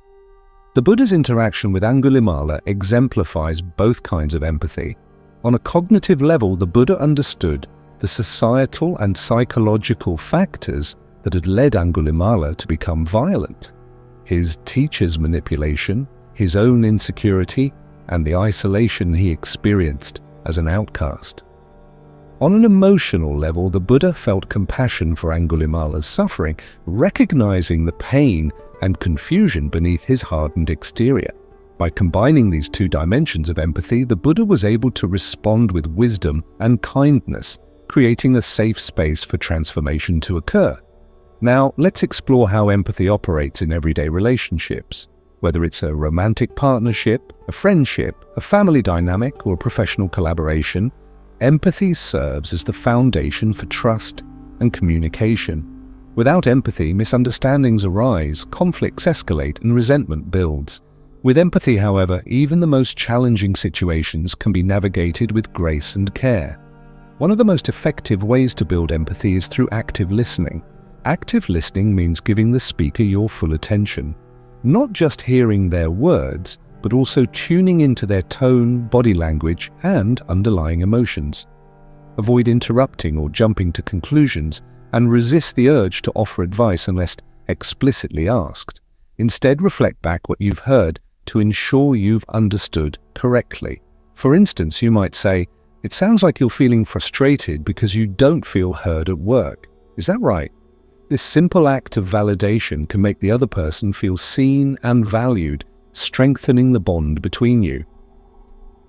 The Buddha's interaction with Angulimala exemplifies both kinds of empathy. On a cognitive level, the Buddha understood the societal and psychological factors that had led Angulimala to become violent. His teacher's manipulation, his own insecurity, and the isolation he experienced as an outcast. On an emotional level, the Buddha felt compassion for Angulimala's suffering, recognizing the pain and confusion beneath his hardened exterior. By combining these two dimensions of empathy, the Buddha was able to respond with wisdom and kindness, creating a safe space for transformation to occur. Now, let's explore how empathy operates in everyday relationships. Whether it's a romantic partnership, a friendship, a family dynamic, or a professional collaboration, empathy serves as the foundation for trust and communication. Without empathy, misunderstandings arise, conflicts escalate, and resentment builds. With empathy, however, even the most challenging situations can be navigated with grace and care. One of the most effective ways to build empathy is through active listening. Active listening means giving the speaker your full attention, not just hearing their words, but also tuning into their tone, body language, and underlying emotions. Avoid interrupting or jumping to conclusions, and resist the urge to offer advice unless explicitly asked. Instead, reflect back what you've heard to ensure you've understood correctly. For instance, you might say, "It sounds like you're feeling frustrated because you don't feel heard at work. Is that right?" This simple act of validation can make the other person feel seen and valued, strengthening the bond between you.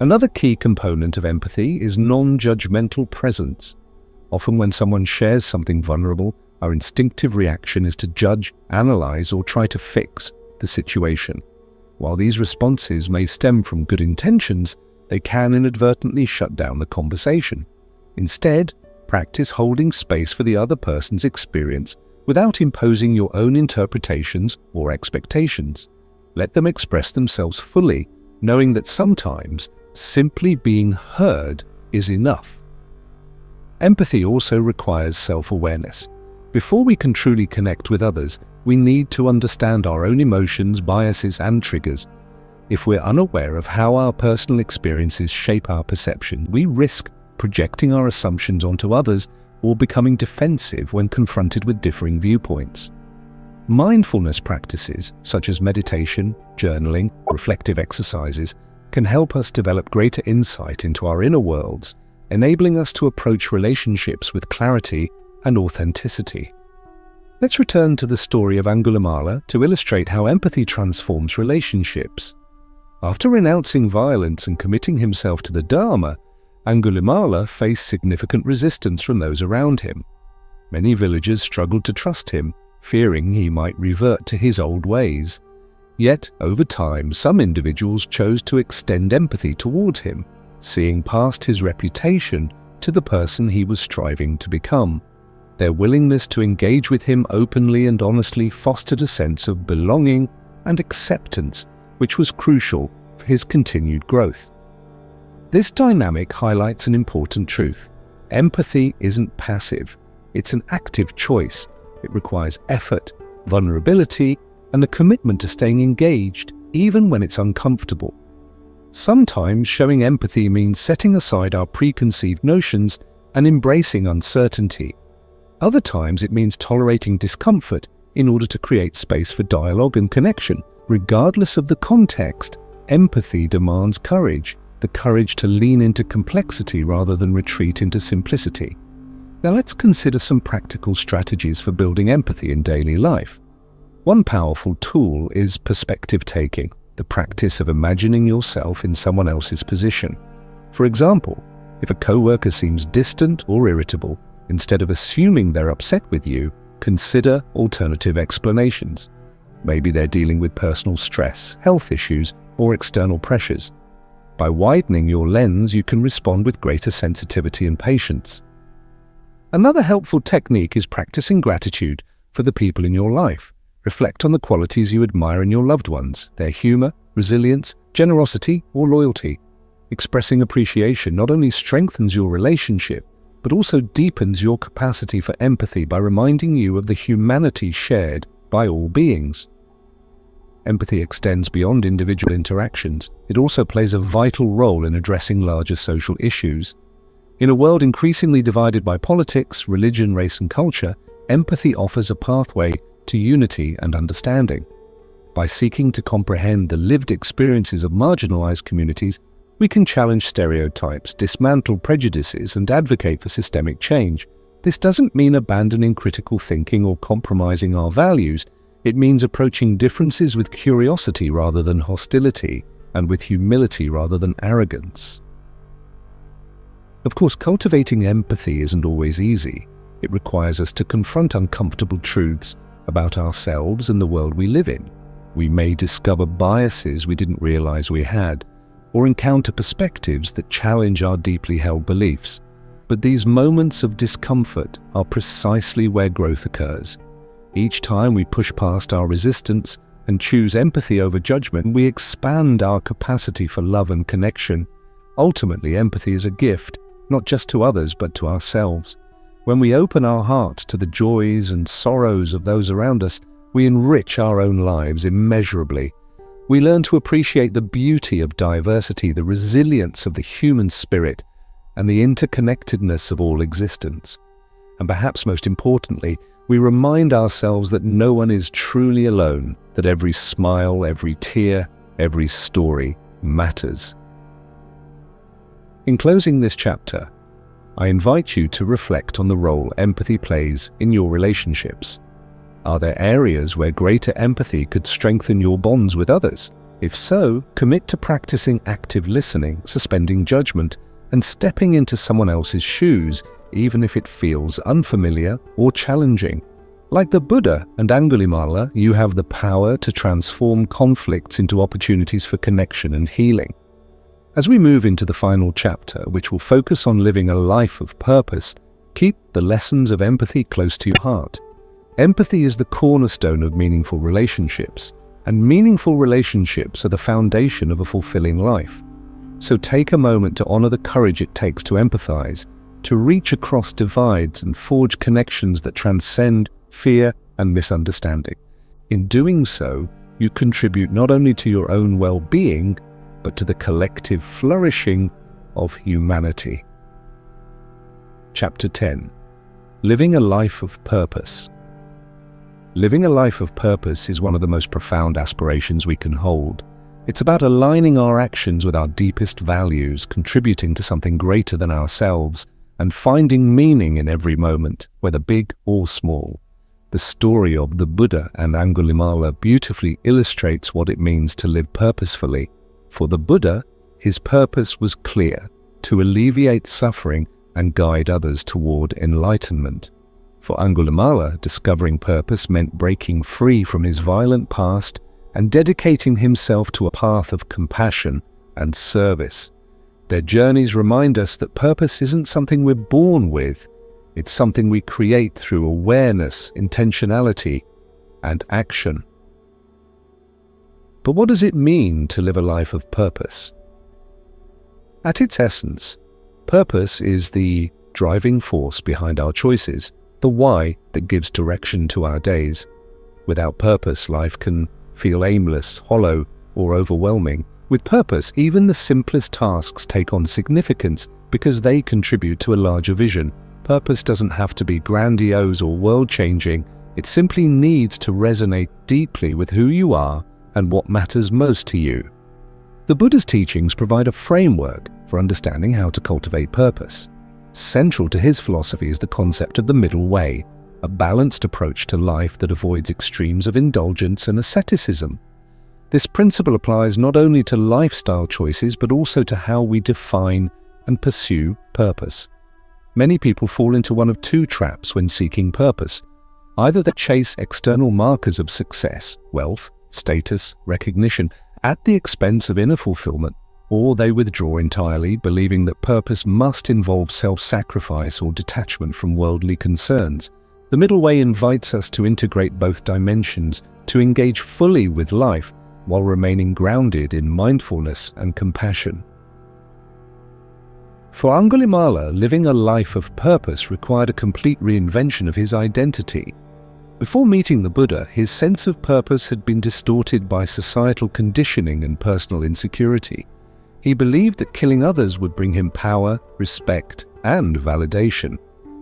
Another key component of empathy is non-judgmental presence. Often when someone shares something vulnerable, our instinctive reaction is to judge, analyze, or try to fix the situation. While these responses may stem from good intentions, they can inadvertently shut down the conversation. Instead, practice holding space for the other person's experience without imposing your own interpretations or expectations. Let them express themselves fully, knowing that sometimes simply being heard is enough. Empathy also requires self-awareness. Before we can truly connect with others, we need to understand our own emotions, biases, and triggers. If we're unaware of how our personal experiences shape our perception, we risk projecting our assumptions onto others or becoming defensive when confronted with differing viewpoints. Mindfulness practices, such as meditation, journaling, reflective exercises, can help us develop greater insight into our inner worlds, enabling us to approach relationships with clarity and authenticity. Let's return to the story of Angulimala to illustrate how empathy transforms relationships. After renouncing violence and committing himself to the Dharma, Angulimala faced significant resistance from those around him. Many villagers struggled to trust him, fearing he might revert to his old ways. Yet, over time, some individuals chose to extend empathy towards him, seeing past his reputation to the person he was striving to become. Their willingness to engage with him openly and honestly fostered a sense of belonging and acceptance, which was crucial for his continued growth. This dynamic highlights an important truth. Empathy isn't passive, it's an active choice. It requires effort, vulnerability, and a commitment to staying engaged, even when it's uncomfortable. Sometimes showing empathy means setting aside our preconceived notions and embracing uncertainty. Other times it means tolerating discomfort in order to create space for dialogue and connection. Regardless of the context, empathy demands courage, the courage to lean into complexity rather than retreat into simplicity. Now let's consider some practical strategies for building empathy in daily life. One powerful tool is perspective taking, the practice of imagining yourself in someone else's position. For example, if a coworker seems distant or irritable, instead of assuming they're upset with you, consider alternative explanations. Maybe they're dealing with personal stress, health issues, or external pressures. By widening your lens, you can respond with greater sensitivity and patience. Another helpful technique is practicing gratitude for the people in your life. Reflect on the qualities you admire in your loved ones, their humor, resilience, generosity, or loyalty. Expressing appreciation not only strengthens your relationship, but also deepens your capacity for empathy by reminding you of the humanity shared by all beings. Empathy extends beyond individual interactions. It also plays a vital role in addressing larger social issues. In a world increasingly divided by politics, religion, race, and culture, empathy offers a pathway to unity and understanding. By seeking to comprehend the lived experiences of marginalized communities, we can challenge stereotypes, dismantle prejudices, and advocate for systemic change. This doesn't mean abandoning critical thinking or compromising our values. It means approaching differences with curiosity rather than hostility, and with humility rather than arrogance. Of course, cultivating empathy isn't always easy. It requires us to confront uncomfortable truths about ourselves and the world we live in. We may discover biases we didn't realize we had, or encounter perspectives that challenge our deeply held beliefs. But these moments of discomfort are precisely where growth occurs. Each time we push past our resistance and choose empathy over judgment, we expand our capacity for love and connection. Ultimately, empathy is a gift, not just to others, but to ourselves. When we open our hearts to the joys and sorrows of those around us, we enrich our own lives immeasurably. We learn to appreciate the beauty of diversity, the resilience of the human spirit, and the interconnectedness of all existence. And perhaps most importantly, we remind ourselves that no one is truly alone, that every smile, every tear, every story matters. In closing this chapter, I invite you to reflect on the role empathy plays in your relationships. Are there areas where greater empathy could strengthen your bonds with others? If so, commit to practicing active listening, suspending judgment, and stepping into someone else's shoes, even if it feels unfamiliar or challenging. Like the Buddha and Angulimala, you have the power to transform conflicts into opportunities for connection and healing. As we move into the final chapter, which will focus on living a life of purpose, keep the lessons of empathy close to your heart. Empathy is the cornerstone of meaningful relationships, and meaningful relationships are the foundation of a fulfilling life. So take a moment to honor the courage it takes to empathize, to reach across divides and forge connections that transcend fear and misunderstanding. In doing so, you contribute not only to your own well-being, but to the collective flourishing of humanity. Chapter 10. Living a life of purpose. Living a life of purpose is one of the most profound aspirations we can hold. It's about aligning our actions with our deepest values, contributing to something greater than ourselves, and finding meaning in every moment, whether big or small. The story of the Buddha and Angulimala beautifully illustrates what it means to live purposefully. For the Buddha, his purpose was clear: to alleviate suffering and guide others toward enlightenment. For Angulimala, discovering purpose meant breaking free from his violent past and dedicating himself to a path of compassion and service. Their journeys remind us that purpose isn't something we're born with. It's something we create through awareness, intentionality, and action. But what does it mean to live a life of purpose? At its essence, purpose is the driving force behind our choices, the why that gives direction to our days. Without purpose, life can feel aimless, hollow, or overwhelming. With purpose, even the simplest tasks take on significance because they contribute to a larger vision. Purpose doesn't have to be grandiose or world-changing. It simply needs to resonate deeply with who you are and what matters most to you. The Buddha's teachings provide a framework for understanding how to cultivate purpose. Central to his philosophy is the concept of the middle way, a balanced approach to life that avoids extremes of indulgence and asceticism. This principle applies not only to lifestyle choices, but also to how we define and pursue purpose. Many people fall into one of two traps when seeking purpose. Either they chase external markers of success, wealth, status, recognition, at the expense of inner fulfillment, or they withdraw entirely, believing that purpose must involve self-sacrifice or detachment from worldly concerns. The middle way invites us to integrate both dimensions, to engage fully with life while remaining grounded in mindfulness and compassion. For Angulimala, living a life of purpose required a complete reinvention of his identity. Before meeting the Buddha, his sense of purpose had been distorted by societal conditioning and personal insecurity. He believed that killing others would bring him power, respect, and validation.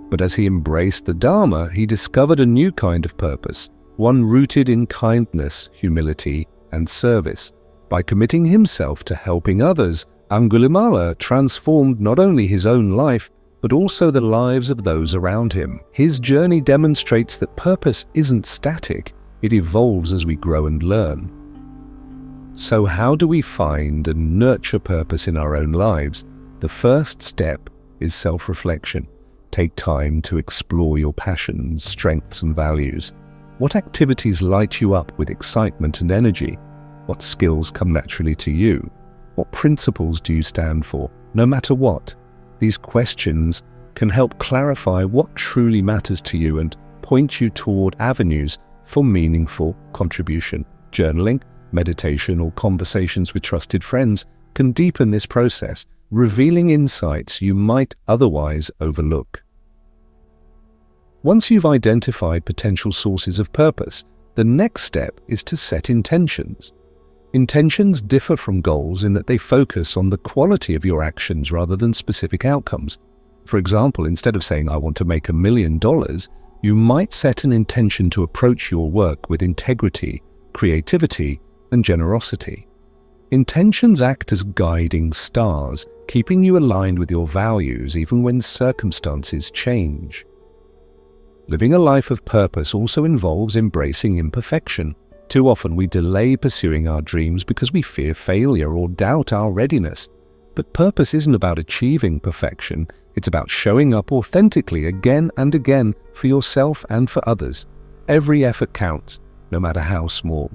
But as he embraced the Dharma, he discovered a new kind of purpose, one rooted in kindness, humility, and service. By committing himself to helping others, Angulimala transformed not only his own life, but also the lives of those around him. His journey demonstrates that purpose isn't static, it evolves as we grow and learn. So how do we find and nurture purpose in our own lives? The first step is self-reflection. Take time to explore your passions, strengths, and values. What activities light you up with excitement and energy? What skills come naturally to you? What principles do you stand for, no matter what? These questions can help clarify what truly matters to you and point you toward avenues for meaningful contribution. Journaling, meditation, or conversations with trusted friends can deepen this process, revealing insights you might otherwise overlook. Once you've identified potential sources of purpose, the next step is to set intentions. Intentions differ from goals in that they focus on the quality of your actions rather than specific outcomes. For example, instead of saying, "I want to make $1 million," you might set an intention to approach your work with integrity, creativity, and generosity. Intentions act as guiding stars, keeping you aligned with your values even when circumstances change. Living a life of purpose also involves embracing imperfection. Too often we delay pursuing our dreams because we fear failure or doubt our readiness. But purpose isn't about achieving perfection, it's about showing up authentically again and again for yourself and for others. Every effort counts, no matter how small.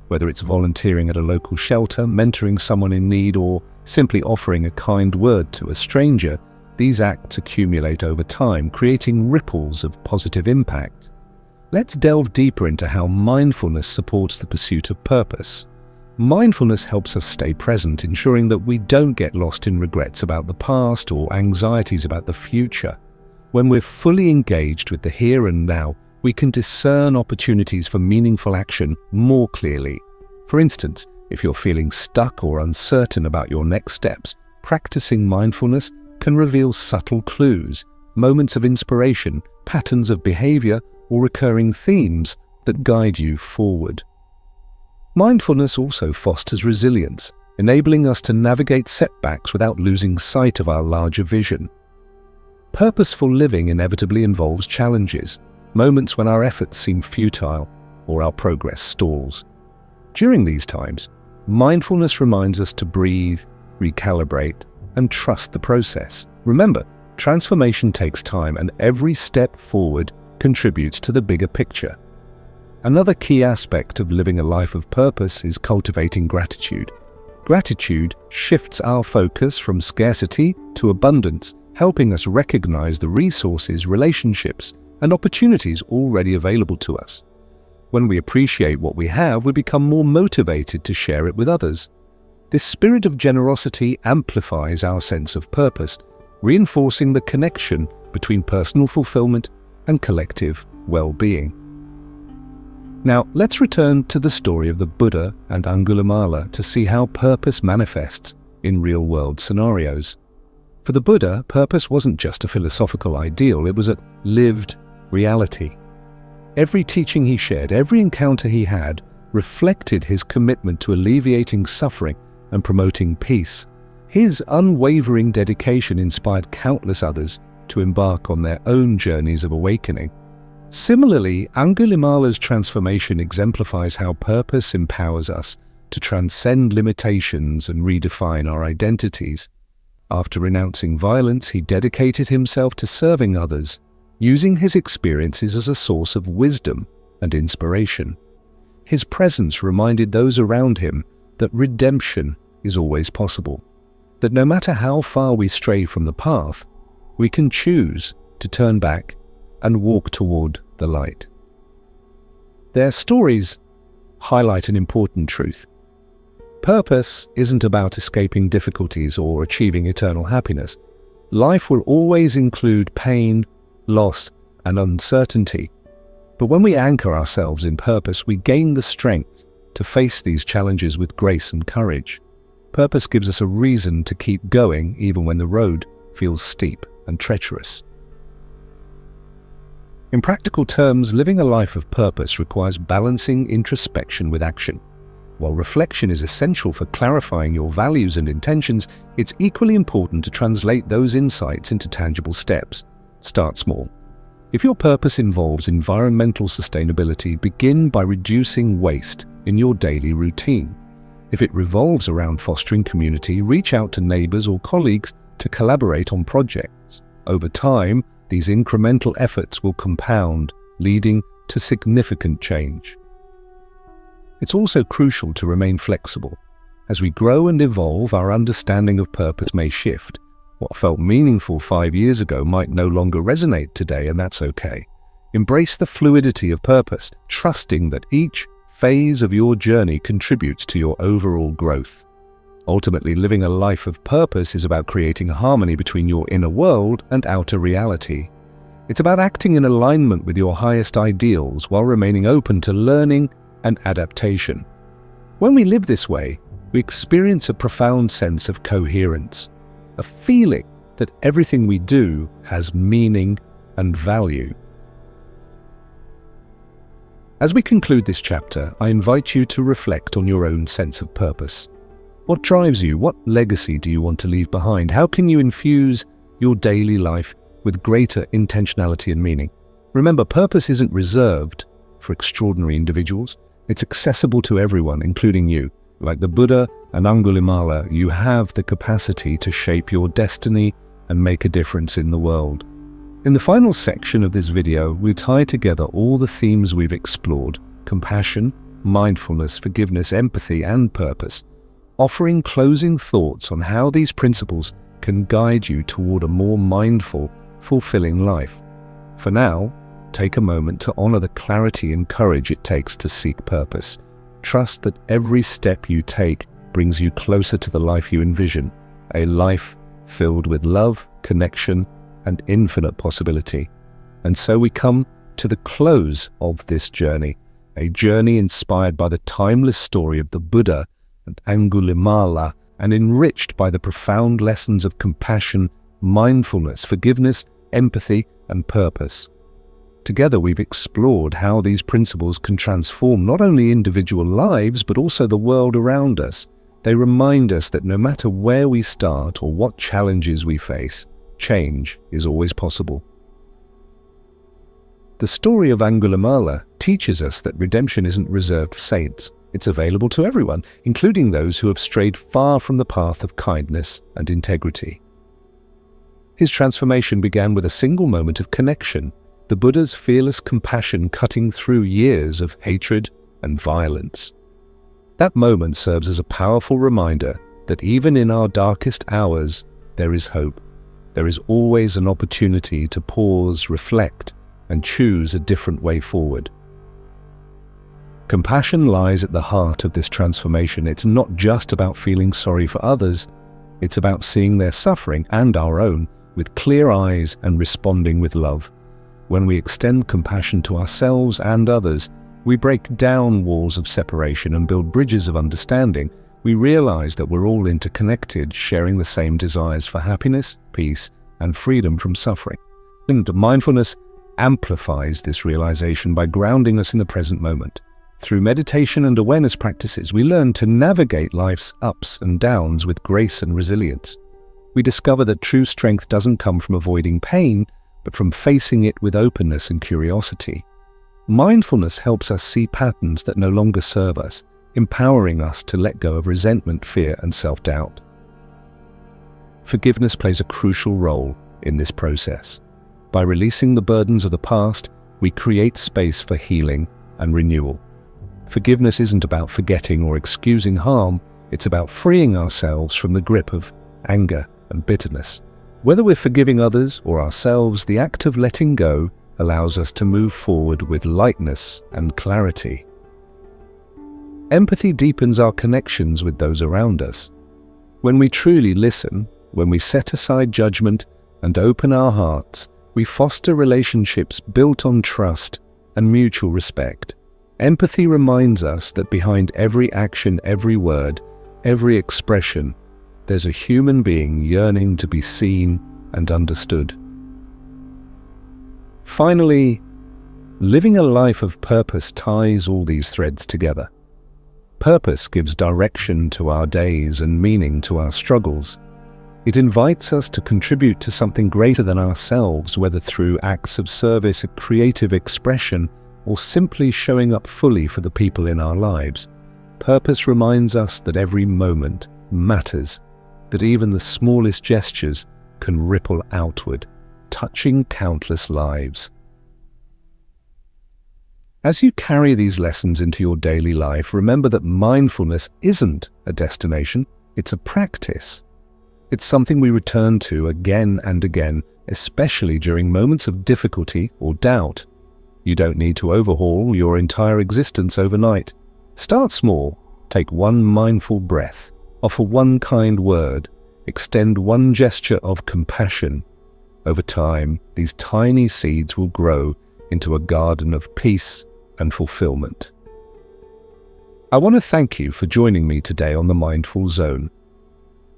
Whether it's volunteering at a local shelter, mentoring someone in need, or simply offering a kind word to a stranger, these acts accumulate over time, creating ripples of positive impact. Let's delve deeper into how mindfulness supports the pursuit of purpose. Mindfulness helps us stay present, ensuring that we don't get lost in regrets about the past or anxieties about the future. When we're fully engaged with the here and now, we can discern opportunities for meaningful action more clearly. For instance, if you're feeling stuck or uncertain about your next steps, practicing mindfulness can reveal subtle clues, moments of inspiration, patterns of behavior, or recurring themes that guide you forward. Mindfulness also fosters resilience, enabling us to navigate setbacks without losing sight of our larger vision. Purposeful living inevitably involves challenges, moments when our efforts seem futile or our progress stalls. During these times, mindfulness reminds us to breathe, recalibrate, and trust the process. Remember, transformation takes time, and every step forward contributes to the bigger picture. Another key aspect of living a life of purpose is cultivating gratitude. Gratitude shifts our focus from scarcity to abundance, helping us recognize the resources, relationships, and opportunities already available to us. When we appreciate what we have, we become more motivated to share it with others. This spirit of generosity amplifies our sense of purpose, reinforcing the connection between personal fulfillment and collective well-being. Now, let's return to the story of the Buddha and Angulimala to see how purpose manifests in real-world scenarios. For the Buddha, purpose wasn't just a philosophical ideal, it was a lived reality. Every teaching he shared, every encounter he had, reflected his commitment to alleviating suffering and promoting peace. His unwavering dedication inspired countless others to embark on their own journeys of awakening. Similarly, Angulimala's transformation exemplifies how purpose empowers us to transcend limitations and redefine our identities. After renouncing violence, he dedicated himself to serving others, using his experiences as a source of wisdom and inspiration. His presence reminded those around him that redemption is always possible, that no matter how far we stray from the path, we can choose to turn back and walk toward the light. Their stories highlight an important truth. Purpose isn't about escaping difficulties or achieving eternal happiness. Life will always include pain, loss, and uncertainty. But when we anchor ourselves in purpose, we gain the strength to face these challenges with grace and courage. Purpose gives us a reason to keep going even when the road feels steep and treacherous. In practical terms, living a life of purpose requires balancing introspection with action. While reflection is essential for clarifying your values and intentions, it's equally important to translate those insights into tangible steps. Start small. If your purpose involves environmental sustainability, begin by reducing waste in your daily routine. If it revolves around fostering community, reach out to neighbors or colleagues to collaborate on projects. Over time, these incremental efforts will compound, leading to significant change. It's also crucial to remain flexible. As we grow and evolve, our understanding of purpose may shift. What felt meaningful 5 years ago might no longer resonate today, and that's okay. Embrace the fluidity of purpose, trusting that each phase of your journey contributes to your overall growth. Ultimately, living a life of purpose is about creating harmony between your inner world and outer reality. It's about acting in alignment with your highest ideals while remaining open to learning and adaptation. When we live this way, we experience a profound sense of coherence, a feeling that everything we do has meaning and value. As we conclude this chapter, I invite you to reflect on your own sense of purpose. What drives you? What legacy do you want to leave behind? How can you infuse your daily life with greater intentionality and meaning? Remember, purpose isn't reserved for extraordinary individuals. It's accessible to everyone, including you. Like the Buddha and Angulimala, you have the capacity to shape your destiny and make a difference in the world. In the final section of this video, we tie together all the themes we've explored: compassion, mindfulness, forgiveness, empathy, and purpose, offering closing thoughts on how these principles can guide you toward a more mindful, fulfilling life. For now, take a moment to honor the clarity and courage it takes to seek purpose. Trust that every step you take brings you closer to the life you envision, a life filled with love, connection, and infinite possibility. And so we come to the close of this journey, a journey inspired by the timeless story of the Buddha and Angulimala, and enriched by the profound lessons of compassion, mindfulness, forgiveness, empathy, and purpose. Together we've explored how these principles can transform not only individual lives, but also the world around us. They remind us that no matter where we start or what challenges we face, change is always possible. The story of Angulimala teaches us that redemption isn't reserved for saints. It's available to everyone, including those who have strayed far from the path of kindness and integrity. His transformation began with a single moment of connection, the Buddha's fearless compassion cutting through years of hatred and violence. That moment serves as a powerful reminder that even in our darkest hours, there is hope. There is always an opportunity to pause, reflect, and choose a different way forward. Compassion lies at the heart of this transformation. It's not just about feeling sorry for others, it's about seeing their suffering and our own with clear eyes and responding with love. When we extend compassion to ourselves and others, we break down walls of separation and build bridges of understanding. We realize that we're all interconnected, sharing the same desires for happiness, peace, and freedom from suffering. And mindfulness amplifies this realization by grounding us in the present moment. Through meditation and awareness practices, we learn to navigate life's ups and downs with grace and resilience. We discover that true strength doesn't come from avoiding pain, but from facing it with openness and curiosity. Mindfulness helps us see patterns that no longer serve us, empowering us to let go of resentment, fear, and self-doubt. Forgiveness plays a crucial role in this process. By releasing the burdens of the past, we create space for healing and renewal. Forgiveness isn't about forgetting or excusing harm, it's about freeing ourselves from the grip of anger and bitterness. Whether we're forgiving others or ourselves, the act of letting go allows us to move forward with lightness and clarity. Empathy deepens our connections with those around us. When we truly listen, when we set aside judgment and open our hearts, we foster relationships built on trust and mutual respect. Empathy reminds us that behind every action, every word, every expression, there's a human being yearning to be seen and understood. Finally, living a life of purpose ties all these threads together. Purpose gives direction to our days and meaning to our struggles. It invites us to contribute to something greater than ourselves, whether through acts of service, creative expression, or simply showing up fully for the people in our lives. Purpose reminds us that every moment matters, that even the smallest gestures can ripple outward, touching countless lives. As you carry these lessons into your daily life, remember that mindfulness isn't a destination, it's a practice. It's something we return to again and again, especially during moments of difficulty or doubt. You don't need to overhaul your entire existence overnight. Start small, take one mindful breath, offer one kind word, extend one gesture of compassion. Over time, these tiny seeds will grow into a garden of peace and fulfillment. I want to thank you for joining me today on the Mindful Zone.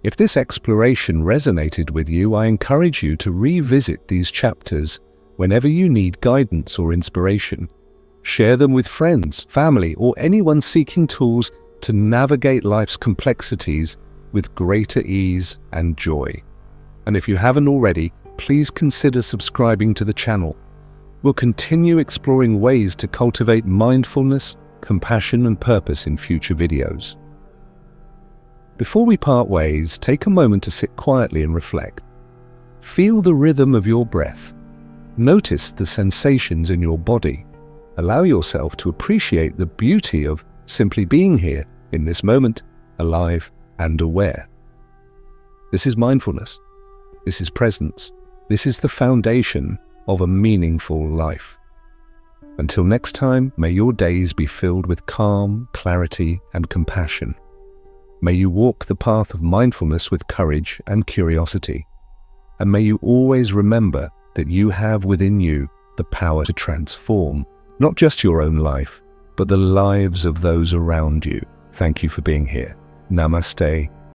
If this exploration resonated with you, I encourage you to revisit these chapters whenever you need guidance or inspiration. Share them with friends, family, or anyone seeking tools to navigate life's complexities with greater ease and joy. And if you haven't already, please consider subscribing to the channel. We'll continue exploring ways to cultivate mindfulness, compassion, and purpose in future videos. Before we part ways, take a moment to sit quietly and reflect. Feel the rhythm of your breath. Notice the sensations in your body. Allow yourself to appreciate the beauty of simply being here in this moment, alive and aware. This is mindfulness. This is presence. This is the foundation of a meaningful life. Until next time, may your days be filled with calm, clarity, and compassion. May you walk the path of mindfulness with courage and curiosity. And may you always remember that you have within you the power to transform, not just your own life, but the lives of those around you. Thank you for being here. Namaste